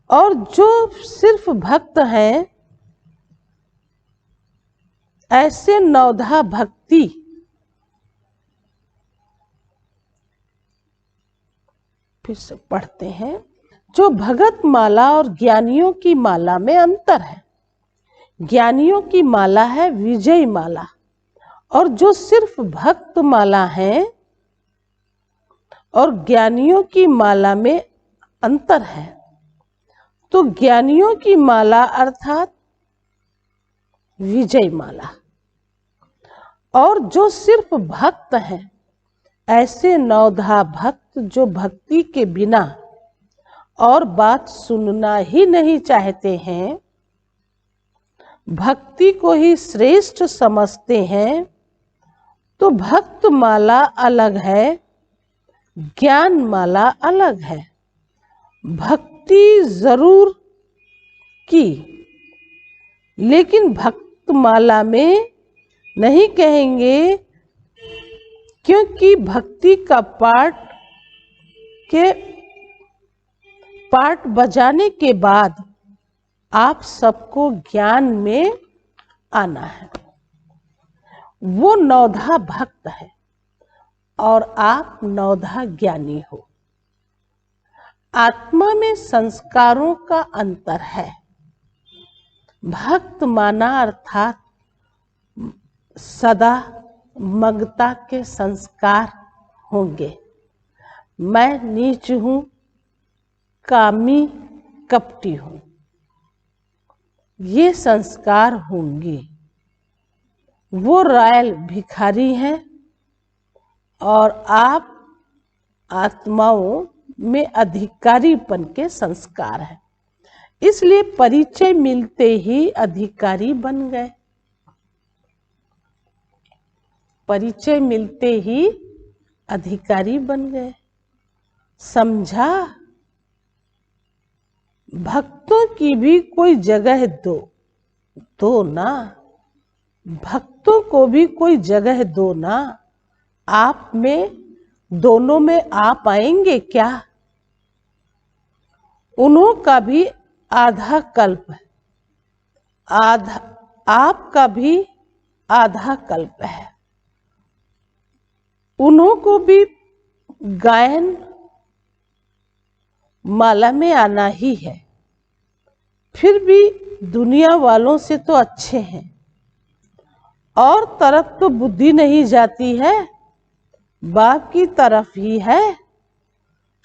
और जो सिर्फ भक्त हैं, ऐसे नवधा भक्ति फिर से पढ़ते हैं। जो भगत माला और ज्ञानियों की माला में अंतर है। ज्ञानियों की माला है विजय माला, और जो सिर्फ भक्त माला है, और ज्ञानियों की माला में अंतर है। तो ज्ञानियों की माला अर्थात विजय माला, और जो सिर्फ भक्त हैं, ऐसे नवधा भक्त जो भक्ति के बिना और बात सुनना ही नहीं चाहते हैं, भक्ति को ही श्रेष्ठ समझते हैं। तो भक्त माला अलग है, ज्ञान माला अलग है। भक्ति जरूर की, लेकिन भक्त माला में नहीं कहेंगे, क्योंकि भक्ति का पाठ बजाने के बाद आप सबको ज्ञान में आना है। वो नवधा भक्त है और आप नवधा ज्ञानी हो। आत्मा में संस्कारों का अंतर है। भक्त माना अर्थात सदा ममता के संस्कार होंगे। मैं नीच हूँ, कामी कपटी हूँ, ये संस्कार होंगे। वो रॉयल भिखारी हैं और आप आत्माओं में अधिकारीपन के संस्कार हैं। इसलिए परिचय मिलते ही अधिकारी बन गए। परिचय मिलते ही अधिकारी बन गए। समझा? भक्तों की भी कोई जगह दो ना, भक्तों को भी कोई जगह दो ना। आप में दोनों में आप आएंगे क्या? उन्हों का भी आधा कल्प है, आपका भी आधा कल्प है। उन्हों को भी गायन माला में आना ही है। फिर भी दुनिया वालों से तो अच्छे हैं। और तरफ तो बुद्धि नहीं जाती है, बाप की तरफ ही है।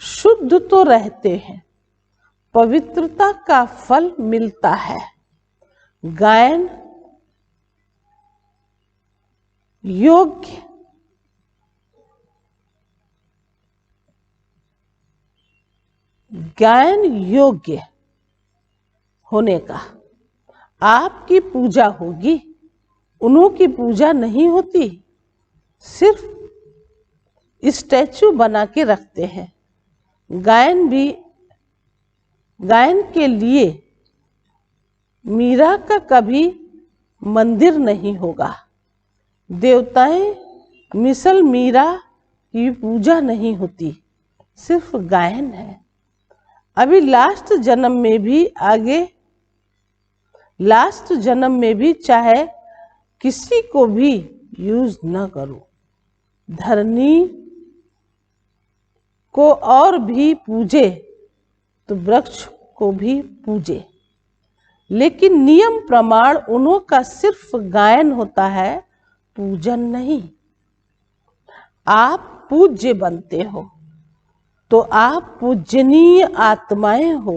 शुद्ध तो रहते हैं, पवित्रता का फल मिलता है। गायन योग्य गायन योग्य होने का आपकी पूजा होगी, उन्हों की पूजा नहीं होती। सिर्फ स्टैचू बना के रखते हैं। गायन के लिए मीरा का कभी मंदिर नहीं होगा। देवताएं मिसल मीरा की पूजा नहीं होती, सिर्फ गायन है। अभी लास्ट जन्म में भी चाहे किसी को भी यूज न करो, धरनी को और भी पूजे तो वृक्ष को भी पूजे, लेकिन नियम प्रमाण उन्हों का सिर्फ गायन होता है, पूजन नहीं। आप पूज्य बनते हो तो आप पूजनीय आत्माएं हो।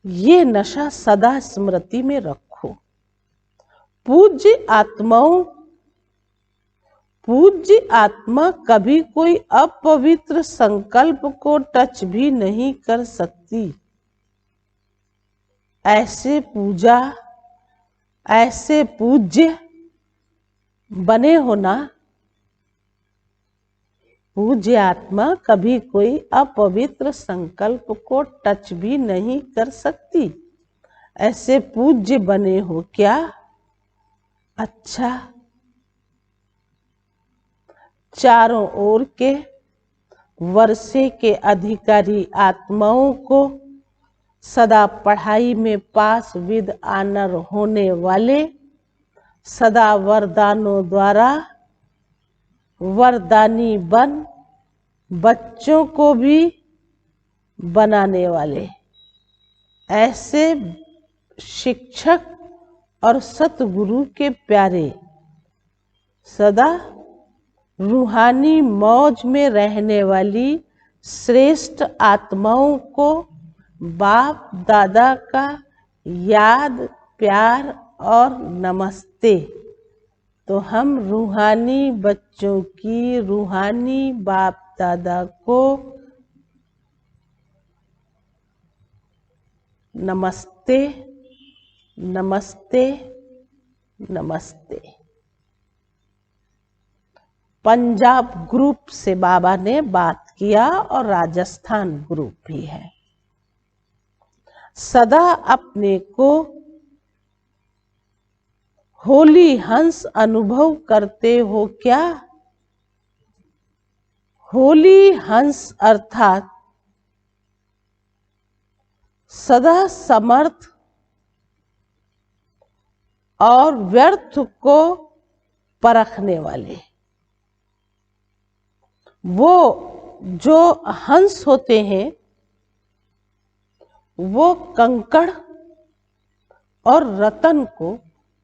ये नशा सदा स्मृति में रखो। पूज्य आत्मा कभी कोई अपवित्र संकल्प को टच भी नहीं कर सकती। ऐसे पूज्य बने हो ना। पूज्य आत्मा कभी कोई अपवित्र संकल्प को टच भी नहीं कर सकती। ऐसे पूज्य बने हो क्या? अच्छा, चारों ओर के वर्षे के अधिकारी आत्माओं को सदा पढ़ाई में पास विद ऑनर होने वाले, सदा वरदानों द्वारा वरदानी बन बच्चों को भी बनाने वाले, ऐसे शिक्षक और सतगुरु के प्यारे, सदा रूहानी मौज में रहने वाली श्रेष्ठ आत्माओं को बाप दादा का याद, प्यार और नमस्ते। तो हम रूहानी बच्चों की रूहानी बाप दादा को नमस्ते, नमस्ते, नमस्ते। पंजाब ग्रुप से बाबा ने बात किया और राजस्थान ग्रुप भी है। सदा अपने को होली हंस अनुभव करते हो क्या? होली हंस अर्थात सदा समर्थ और व्यर्थ को परखने वाले। वो जो हंस होते हैं वो कंकड़ और रतन को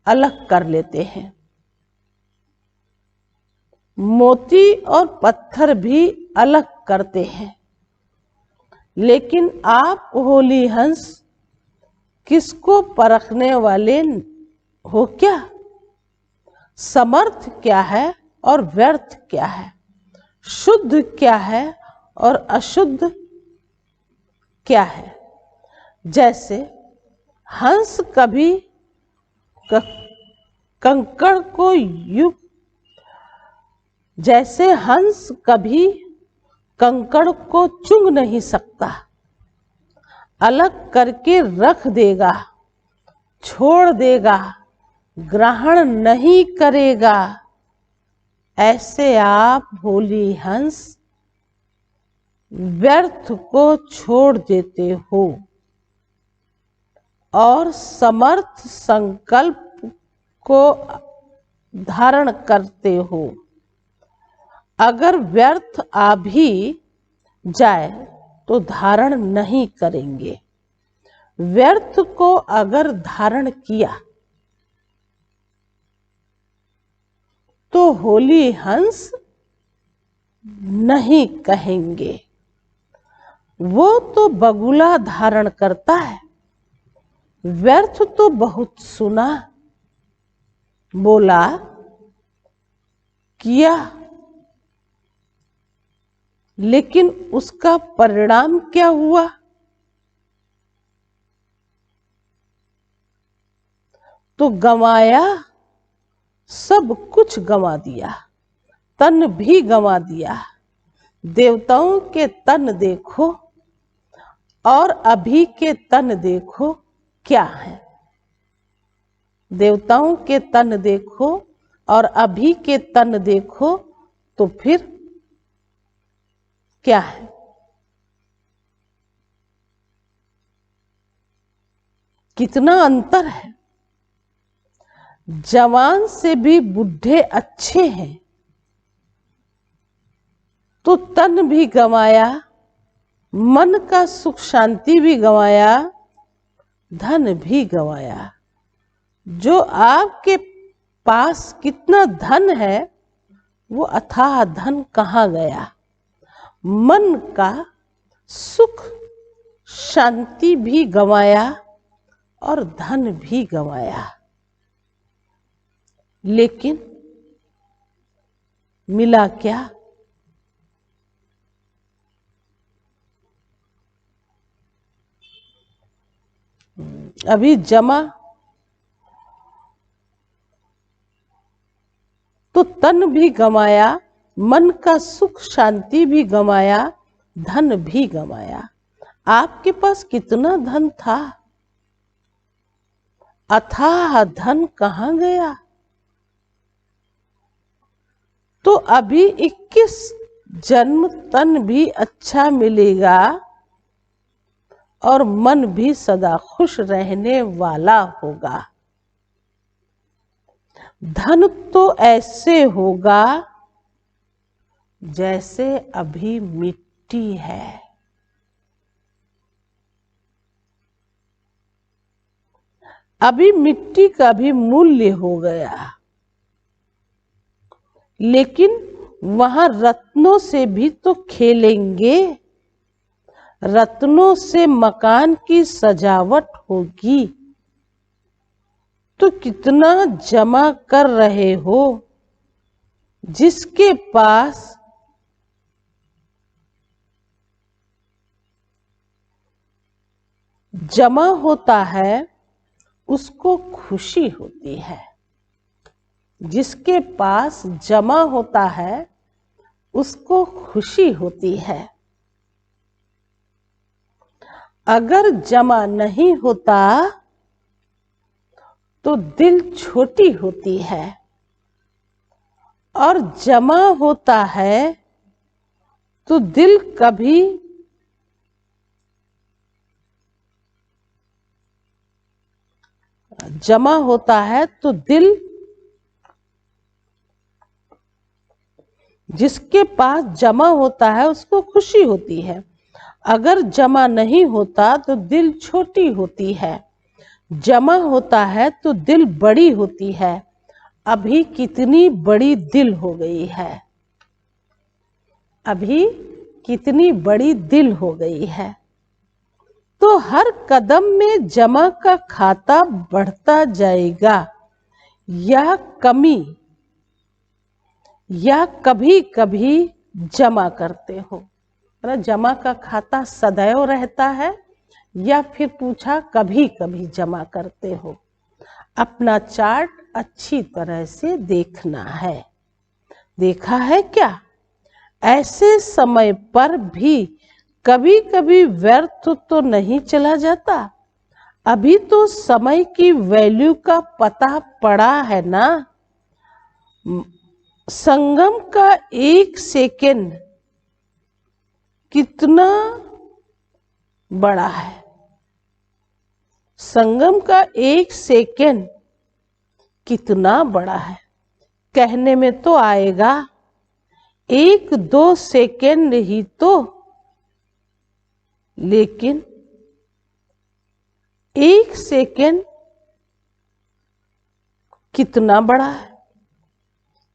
अलग कर लेते हैं। मोती और पत्थर भी अलग करते हैं। लेकिन आप होली हंस किसको परखने वाले हो क्या? समर्थ क्या है और व्यर्थ क्या है, शुद्ध क्या है और अशुद्ध क्या है। जैसे हंस कभी कंकड़ को कंकड़ को चुंग नहीं सकता, अलग करके रख देगा, छोड़ देगा, ग्रहण नहीं करेगा। ऐसे आप होली हंस व्यर्थ को छोड़ देते हो और समर्थ संकल्प को धारण करते हो। अगर व्यर्थ आ भी जाए तो धारण नहीं करेंगे। व्यर्थ को अगर धारण किया तो होली हंस नहीं कहेंगे। वो तो बगुला धारण करता है। व्यर्थ तो बहुत सुना, बोला, किया, लेकिन उसका परिणाम क्या हुआ? तो गंवाया, सब कुछ गंवा दिया, तन भी गंवा दिया। देवताओं के तन देखो और अभी के तन देखो क्या है। देवताओं के तन देखो और अभी के तन देखो तो फिर क्या है? कितना अंतर है। जवान से भी बुढ़े अच्छे हैं तो तन भी गंवाया, मन का सुख शांति भी गंवाया, धन भी गंवाया। जो आपके पास कितना धन है वो अथाह धन कहाँ गया? मन का सुख शांति भी गंवाया और धन भी गंवाया, लेकिन मिला क्या? अभी जमा तो तन भी गंवाया, मन का सुख शांति भी गंवाया, धन भी गंवाया। आपके पास कितना धन था, अथाह धन कहाँ गया? तो अभी 21 जन्म तन भी अच्छा मिलेगा और मन भी सदा खुश रहने वाला होगा। धन तो ऐसे होगा जैसे अभी मिट्टी है। अभी मिट्टी का भी मूल्य हो गया, लेकिन वहां रत्नों से भी तो खेलेंगे, रत्नों से मकान की सजावट होगी। तो कितना जमा कर रहे हो? जिसके पास जमा होता है उसको खुशी होती है, जिसके पास जमा होता है उसको खुशी होती है। अगर जमा नहीं होता तो दिल छोटी होती है, और जमा होता है तो दिल कभी जमा होता है तो दिल, जिसके पास जमा होता है उसको खुशी होती है। अगर जमा नहीं होता तो दिल छोटी होती है, जमा होता है तो दिल बड़ी होती है। अभी कितनी बड़ी दिल हो गई है, अभी कितनी बड़ी दिल हो गई है। तो हर कदम में जमा का खाता बढ़ता जाएगा, यह कमी या कभी कभी जमा करते हो। जमा का खाता सदैव रहता है या फिर पूछा कभी कभी जमा करते हो? अपना चार्ट अच्छी तरह से देखना है। देखा है क्या? ऐसे समय पर भी कभी कभी व्यर्थ तो नहीं चला जाता। अभी तो समय की वैल्यू का पता पड़ा है ना। संगम का 1 सेकेंड कितना बड़ा है। संगम का 1 सेकेंड कितना बड़ा है। कहने में तो आएगा 1-2 सेकेंड ही तो, लेकिन 1 सेकेंड कितना बड़ा है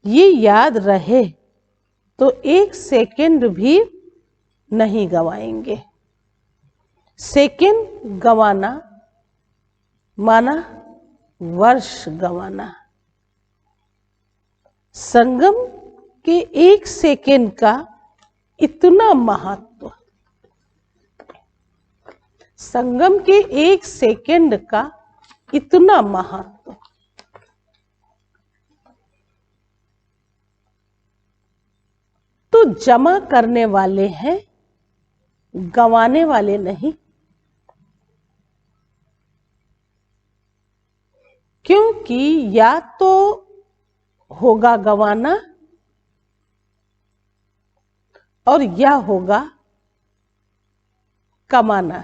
ये याद रहे तो 1 सेकेंड भी नहीं गवाएंगे। सेकेंड गवाना माना वर्ष गवाना। संगम के 1 सेकेंड का इतना महत्व, संगम के 1 सेकेंड का इतना महत्व। तो जमा करने वाले हैं, गंवाने वाले नहीं। क्योंकि या तो होगा गंवाना और या होगा कमाना।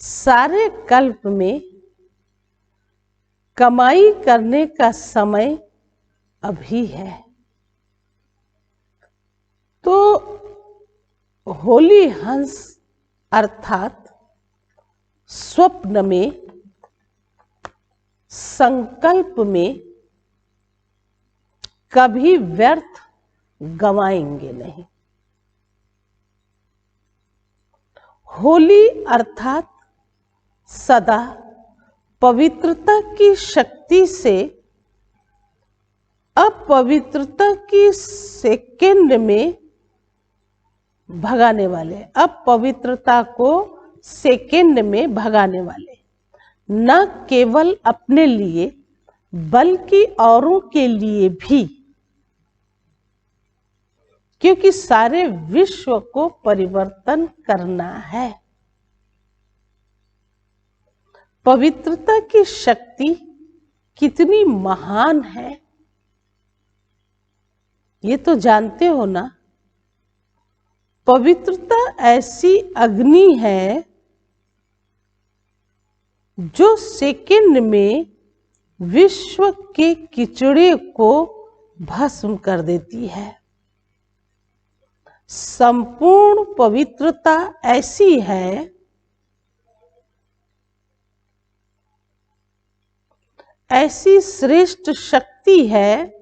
सारे कल्प में कमाई करने का समय अभी है। तो होली हंस अर्थात स्वप्न में, संकल्प में कभी व्यर्थ गवाएंगे नहीं। होली अर्थात सदा पवित्रता की शक्ति से अपवित्रता की सेकंड में भगाने वाले, अपवित्रता को सेकंड में भगाने वाले, न केवल अपने लिए बल्कि औरों के लिए भी, क्योंकि सारे विश्व को परिवर्तन करना है। पवित्रता की शक्ति कितनी महान है ये तो जानते हो ना। पवित्रता ऐसी अग्नि है जो सेकंड में विश्व के कीचड़े को भस्म कर देती है। संपूर्ण पवित्रता ऐसी है ऐसी श्रेष्ठ शक्ति है,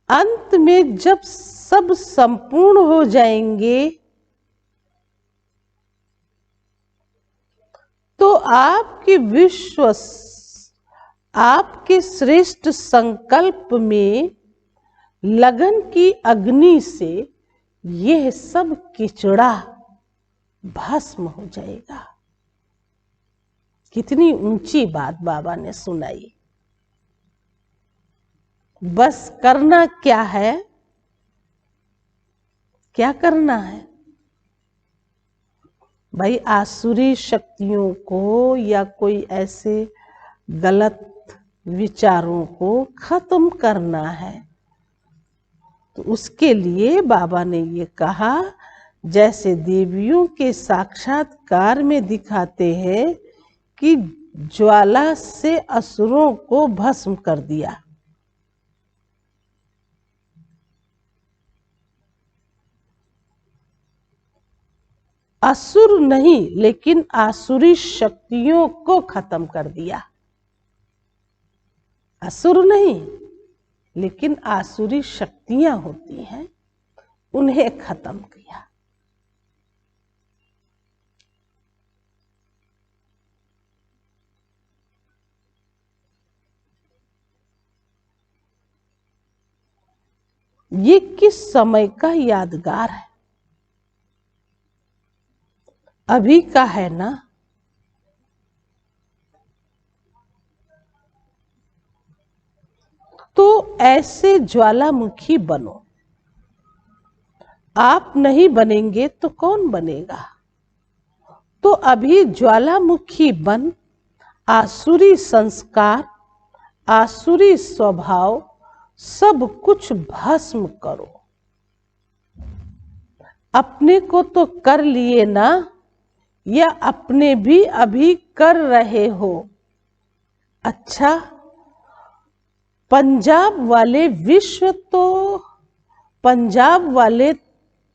अंत में जब सब संपूर्ण हो जाएंगे तो आपके विश्व, आपके श्रेष्ठ संकल्प में लगन की अग्नि से यह सब कीचड़ा भस्म हो जाएगा। कितनी ऊंची बात बाबा ने सुनाई। बस करना क्या है, क्या करना है भाई? आसुरी शक्तियों को या कोई ऐसे गलत विचारों को खत्म करना है। तो उसके लिए बाबा ने ये कहा, जैसे देवियों के साक्षात्कार में दिखाते हैं कि ज्वाला से असुरों को भस्म कर दिया। असुर नहीं लेकिन आसुरी शक्तियों को खत्म कर दिया। असुर नहीं लेकिन आसुरी शक्तियां होती हैं, उन्हें खत्म किया। ये किस समय का यादगार है? अभी का है ना। तो ऐसे ज्वालामुखी बनो। आप नहीं बनेंगे तो कौन बनेगा? तो अभी ज्वालामुखी बन आसुरी संस्कार, आसुरी स्वभाव सब कुछ भस्म करो। अपने को तो कर लिए ना, या अपने भी अभी कर रहे हो? अच्छा, पंजाब वाले विश्व तो, पंजाब वाले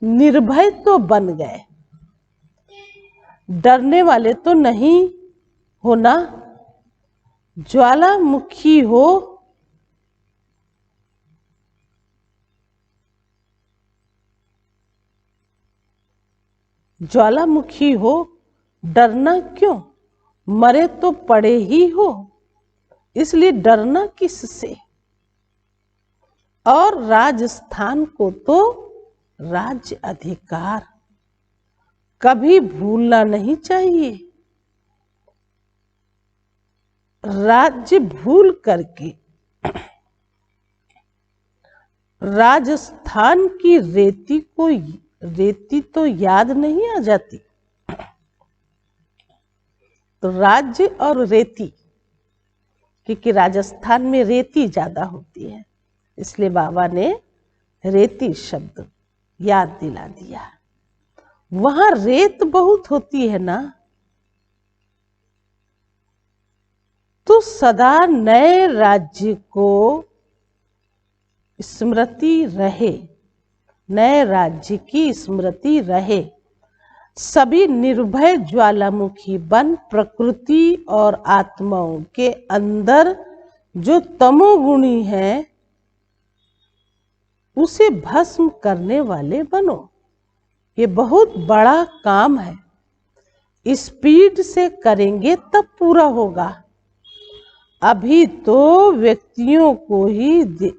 निर्भय तो बन गए, डरने वाले तो नहीं हो ना। ज्वालामुखी हो, ज्वालामुखी हो, डरना क्यों? मरे तो पड़े ही हो, इसलिए डरना किससे? और राजस्थान को तो राज्य अधिकार कभी भूलना नहीं चाहिए। राज्य भूल करके राजस्थान की रेती तो याद नहीं आ जाती। तो राज्य और रेती, क्योंकि राजस्थान में रेती ज्यादा होती है, इसलिए बाबा ने रेती शब्द याद दिला दिया। वहां रेत बहुत होती है ना, तो सदा नए राज्य को स्मृति रहे, नए राज्य की स्मृति रहे। सभी निर्भय ज्वालामुखी बन प्रकृति और आत्माओं के अंदर जो तमोगुणी है उसे भस्म करने वाले बनो। ये बहुत बड़ा काम है, स्पीड से करेंगे तब पूरा होगा। अभी तो व्यक्तियों को ही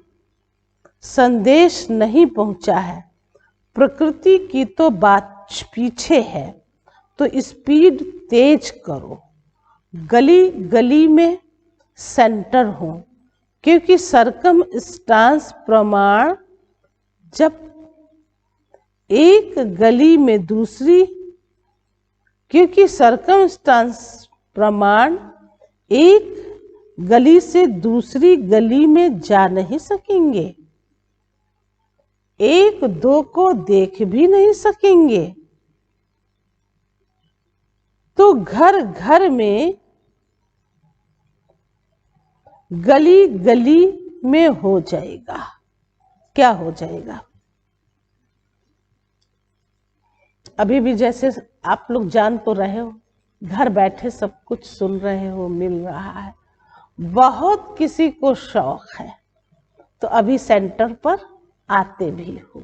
संदेश नहीं पहुंचा है, प्रकृति की तो बात पीछे है। तो स्पीड तेज करो, गली गली में सेंटर हो, क्योंकि सरकमस्टांस प्रमाण जब एक गली में दूसरी, क्योंकि सरकमस्टांस प्रमाण एक गली से दूसरी गली में जा नहीं सकेंगे, एक दो को देख भी नहीं सकेंगे। तो घर घर में, गली गली में हो जाएगा। क्या हो जाएगा? अभी भी जैसे आप लोग जान तो रहे हो, घर बैठे सब कुछ सुन रहे हो, मिल रहा है। बहुत किसी को शौक है तो अभी सेंटर पर आते भी हो,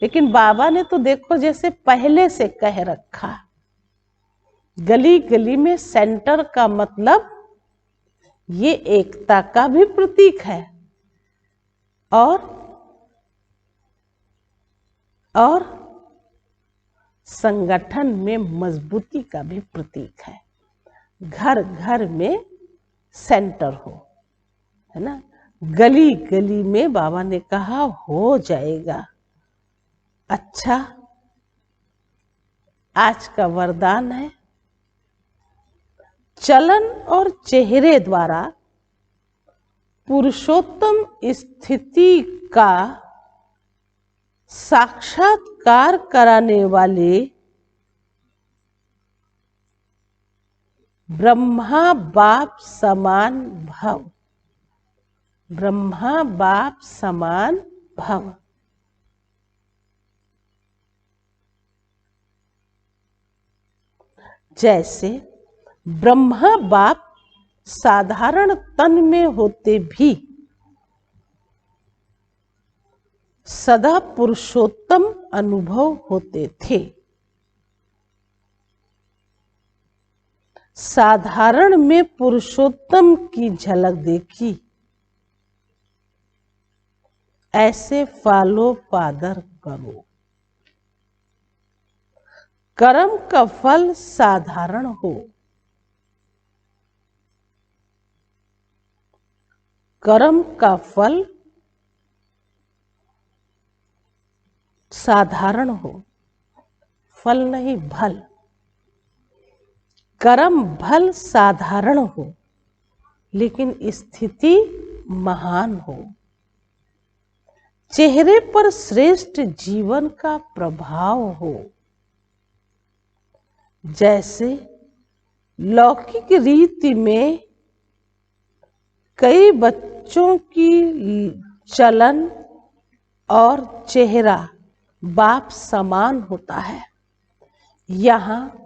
लेकिन बाबा ने तो देखो जैसे पहले से कह रखा, गली गली में सेंटर का मतलब ये एकता का भी प्रतीक है और संगठन में मजबूती का भी प्रतीक है। घर घर में सेंटर हो, है ना। गली गली में बाबा ने कहा हो जाएगा। अच्छा, आज का वरदान है, चलन और चेहरे द्वारा पुरुषोत्तम स्थिति का साक्षात्कार कराने वाले ब्रह्मा बाप समान भव। ब्रह्मा बाप समान भव। जैसे ब्रह्मा बाप साधारण तन में होते भी सदा पुरुषोत्तम अनुभव होते थे। साधारण में पुरुषोत्तम की झलक देखी, ऐसे फॉलो फादर करो। कर्म का फल साधारण हो। कर्म का फल साधारण हो, फल नहीं भल। कर्म भल साधारण हो, लेकिन स्थिति महान हो। चेहरे पर श्रेष्ठ जीवन का प्रभाव हो। जैसे लौकिक रीति में कई बच्चों की चलन और चेहरा बाप समान होता है, यहाँ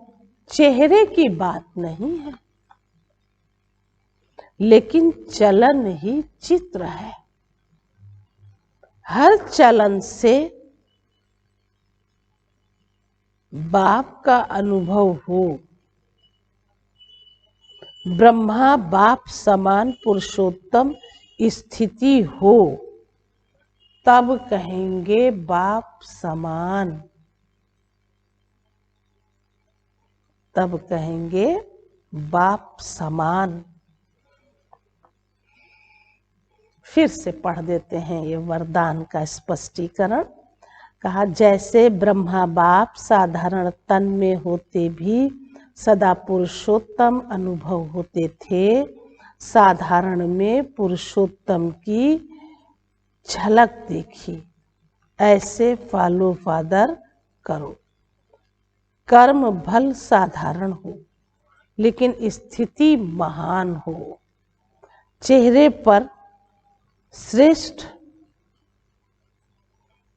चेहरे की बात नहीं है, लेकिन चलन ही चित्र है। हर चलन से बाप का अनुभव हो। ब्रह्मा बाप समान पुरुषोत्तम स्थिति हो, तब कहेंगे बाप समान। तब कहेंगे बाप समान। फिर से पढ़ देते हैं ये वरदान का स्पष्टीकरण। कहा, जैसे ब्रह्मा बाप साधारण तन में होते भी सदा पुरुषोत्तम अनुभव होते थे, साधारण में पुरुषोत्तम की झलक देखी, ऐसे फॉलो फादर करो। कर्म भल साधारण हो, लेकिन स्थिति महान हो। चेहरे पर श्रेष्ठ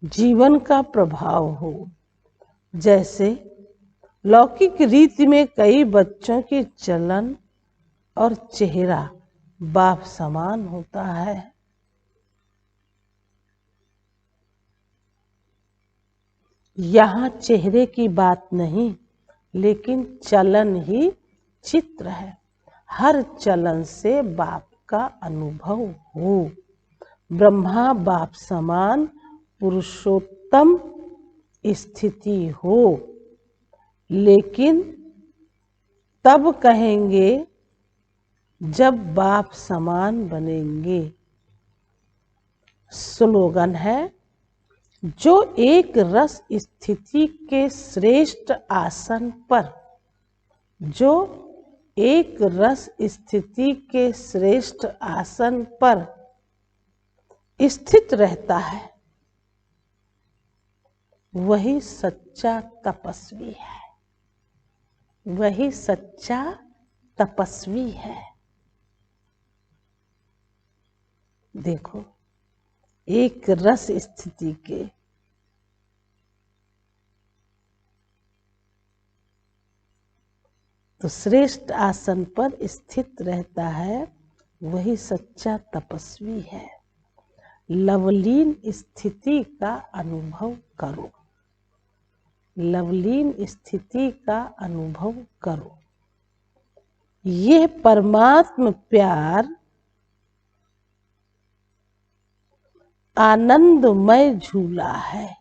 जीवन का प्रभाव हो। जैसे लौकिक रीति में कई बच्चों की चलन और चेहरा बाप समान होता है। यहाँ चेहरे की बात नहीं, लेकिन चलन ही चित्र है। हर चलन से बाप का अनुभव हो। ब्रह्मा बाप समान पुरुषोत्तम स्थिति हो, लेकिन तब कहेंगे जब बाप समान बनेंगे। स्लोगन है, जो एक रस स्थिति के श्रेष्ठ आसन पर, जो एक रस स्थिति के श्रेष्ठ आसन पर स्थित रहता है, वही सच्चा तपस्वी है। वही सच्चा तपस्वी है। देखो, एक रस स्थिति के तो श्रेष्ठ आसन पर स्थित रहता है, वही सच्चा तपस्वी है। लवलीन स्थिति का अनुभव करो। लवलीन स्थिति का अनुभव करो। ये परमात्म प्यार आनंदमय झूला है।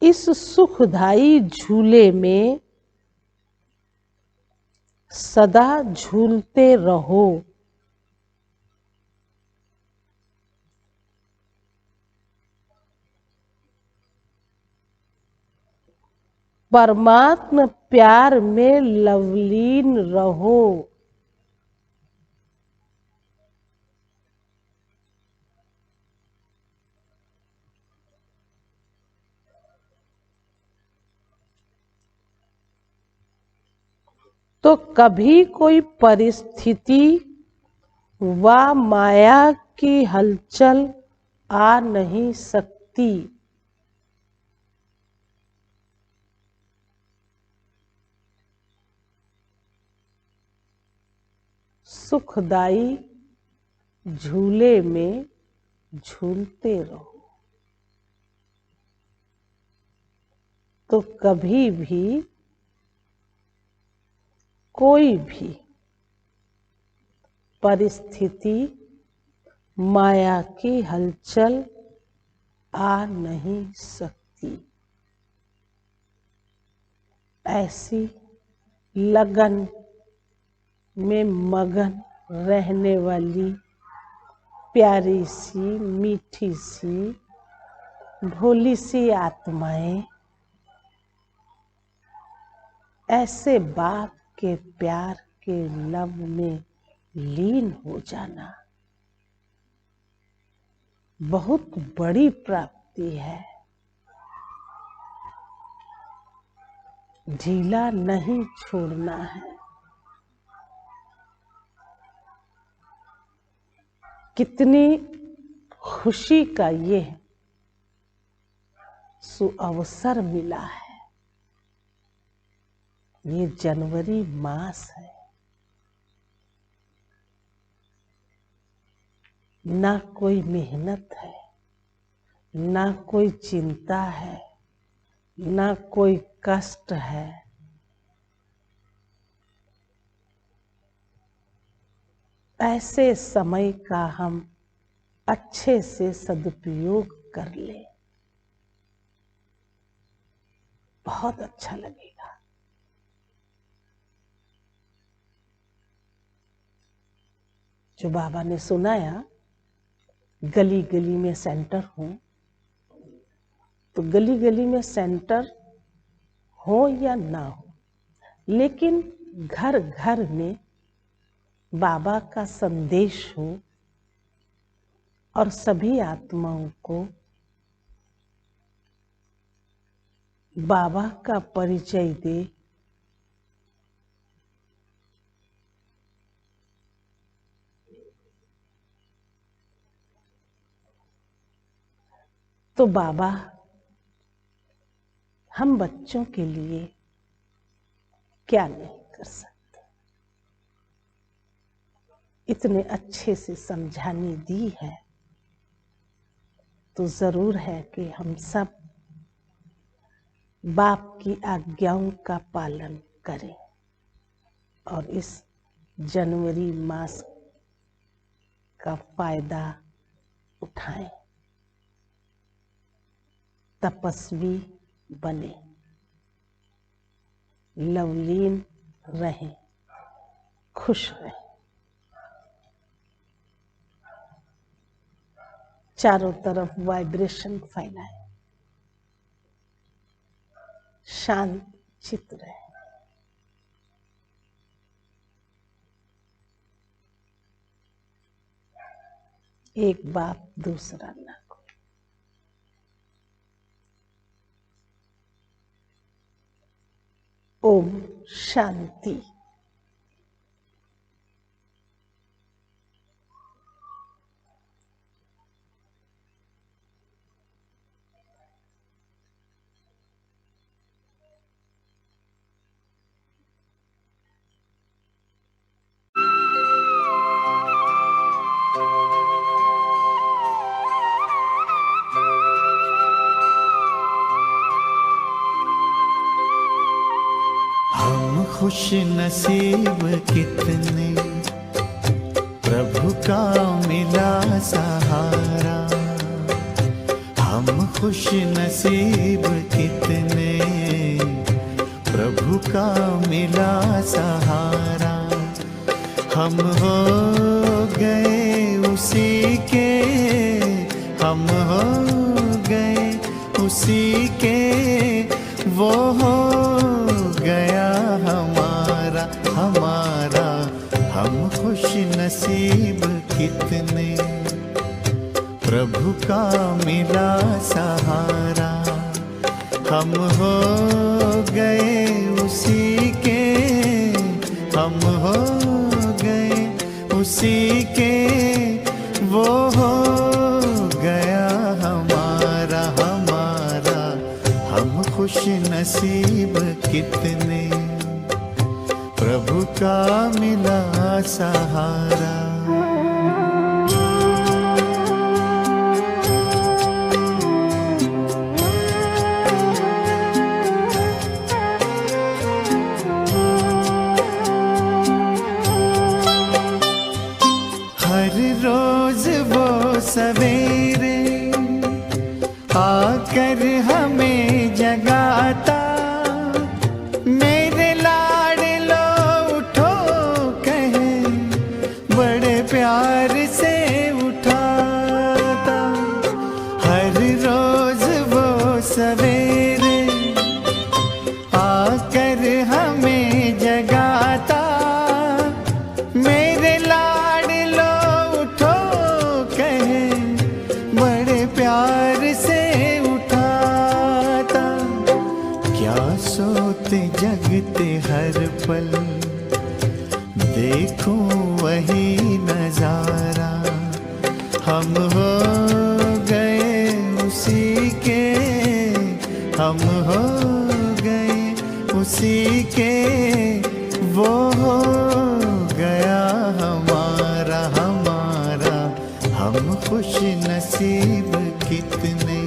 इस सुखदायी झूले में सदा झूलते रहो। परमात्म प्यार में लवलीन रहो। तो कभी कोई परिस्थिति व माया की हलचल आ नहीं सकती। सुखदाई झूले में झूलते रहो, तो कभी भी कोई भी परिस्थिति माया की हलचल आ नहीं सकती। ऐसी लगन में मगन रहने वाली प्यारी सी, मीठी सी, भोली सी आत्माएं ऐसे बाप के प्यार के लव में लीन हो जाना बहुत बड़ी प्राप्ति है। ढीला नहीं छोड़ना है। कितनी खुशी का ये सुअवसर मिला है। ये जनवरी मास है। ना कोई मेहनत है, ना कोई चिंता है, ना कोई कष्ट है। ऐसे समय का हम अच्छे से सदुपयोग कर ले, बहुत अच्छा लगेगा। जो बाबा ने सुनाया, गली गली में सेंटर हो, तो गली गली में सेंटर हो या ना हो, लेकिन घर घर में बाबा का संदेश हो और सभी आत्माओं को बाबा का परिचय दे। तो बाबा हम बच्चों के लिए क्या नहीं कर सकते। इतने अच्छे से समझाने दी है, तो तो ज़रूर है कि हम सब बाप की आज्ञाओं का पालन करें और इस जनवरी मास का फायदा उठाएं, तपस्वी बने, लवलीन रहें, खुश रहें। चारों तरफ वाइब्रेशन फैलाएं, शांत चित्त रहे। एक बाप दूसरा ना कोई। ओम शांति। हम खुश नसीब कितने, प्रभु का मिला सहारा। हम खुश नसीब कितने, प्रभु का मिला सहारा। हम हो गए उसी के, हम हो गए उसी के, वो हो गया हमारा हमारा। हम खुश नसीब कितने, प्रभु का मिला सहारा। हम हो गए उसी के, हम हो गए उसी के, वो हो गया हमारा हमारा। हम खुश नसीब कितने, प्रभु का मिला सहारा। हर रोज वो सवेरे आकर हमें जगाता, मेरे लाडलो उठो कहे, बड़े प्यार से उठाता। हर रोज वो सवेरे आकर हमें जगाता, मेरे लाडलो उठो कहे, बड़े प्यार से उठाता। क्या सोते जगते हर पल, देखूं वही नजारा। हम हो गए उसी के, हम हो गए उसी के, वो हो गया हमारा हमारा। हम खुश नसीब कितने,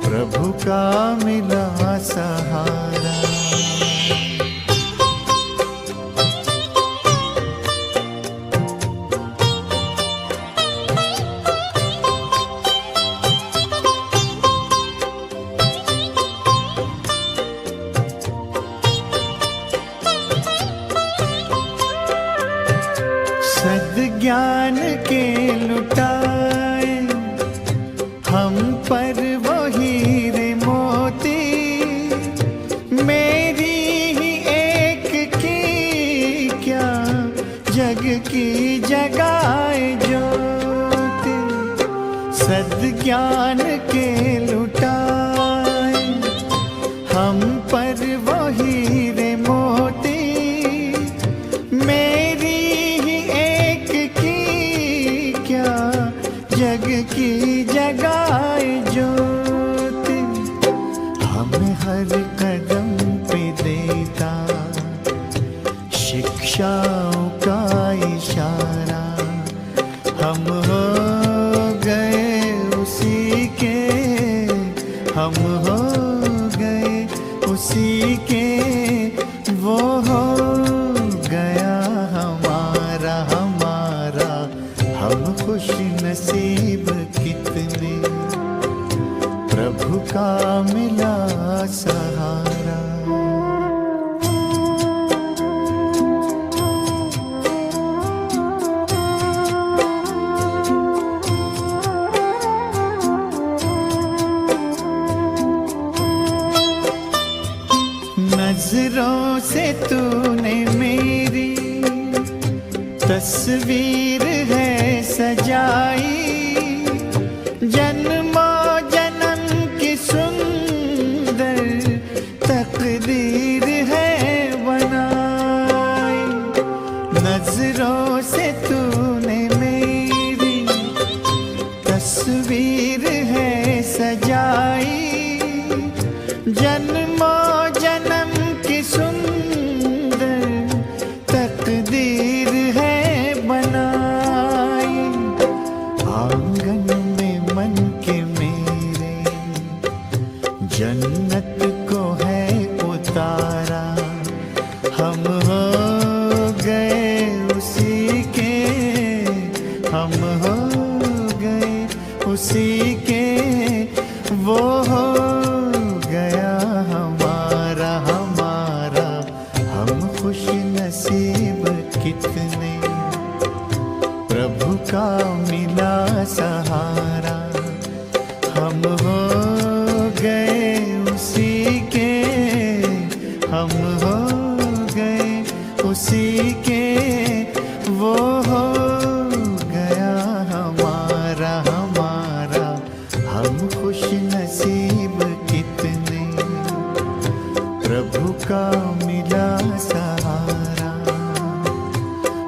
प्रभु का मिला सहारा। सद्ज्ञान के लुटाए हम पर वो हीरे मोती, मेरी ही एक की क्या जग की जगाए ज्योति। सद्ज्ञान के लुटाए हम पर वो हीरे मोती, मेरी जग की जगाए ज्योति। हमें हर कदम पे देता शिक्षाओं का इशारा। हम हो गए उसी तस्वीर है सजाई जन्मों जन्म की सुंदर तकदीर है बनाई। नजरों से तूने मेरी तस्वीर है सजाई जन्मों जन्म की सुंदर तकदीर है बनाई। आंगन में मन के मेरे जन्नत को है उतारा। हम हो गए उसी के, हम हो गए उसी के, वो हो गया हमारा हमारा। हम खुश नसीब कितने, प्रभु का मिला सहारा। हम हो गए उसी के, हम हो गए उसी के, वो हो गया हमारा हमारा। हम खुश नसीब कितने, प्रभु का मिला सहारा।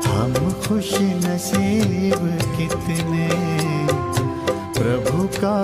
हम खुश नसीब कितने, प्रभु का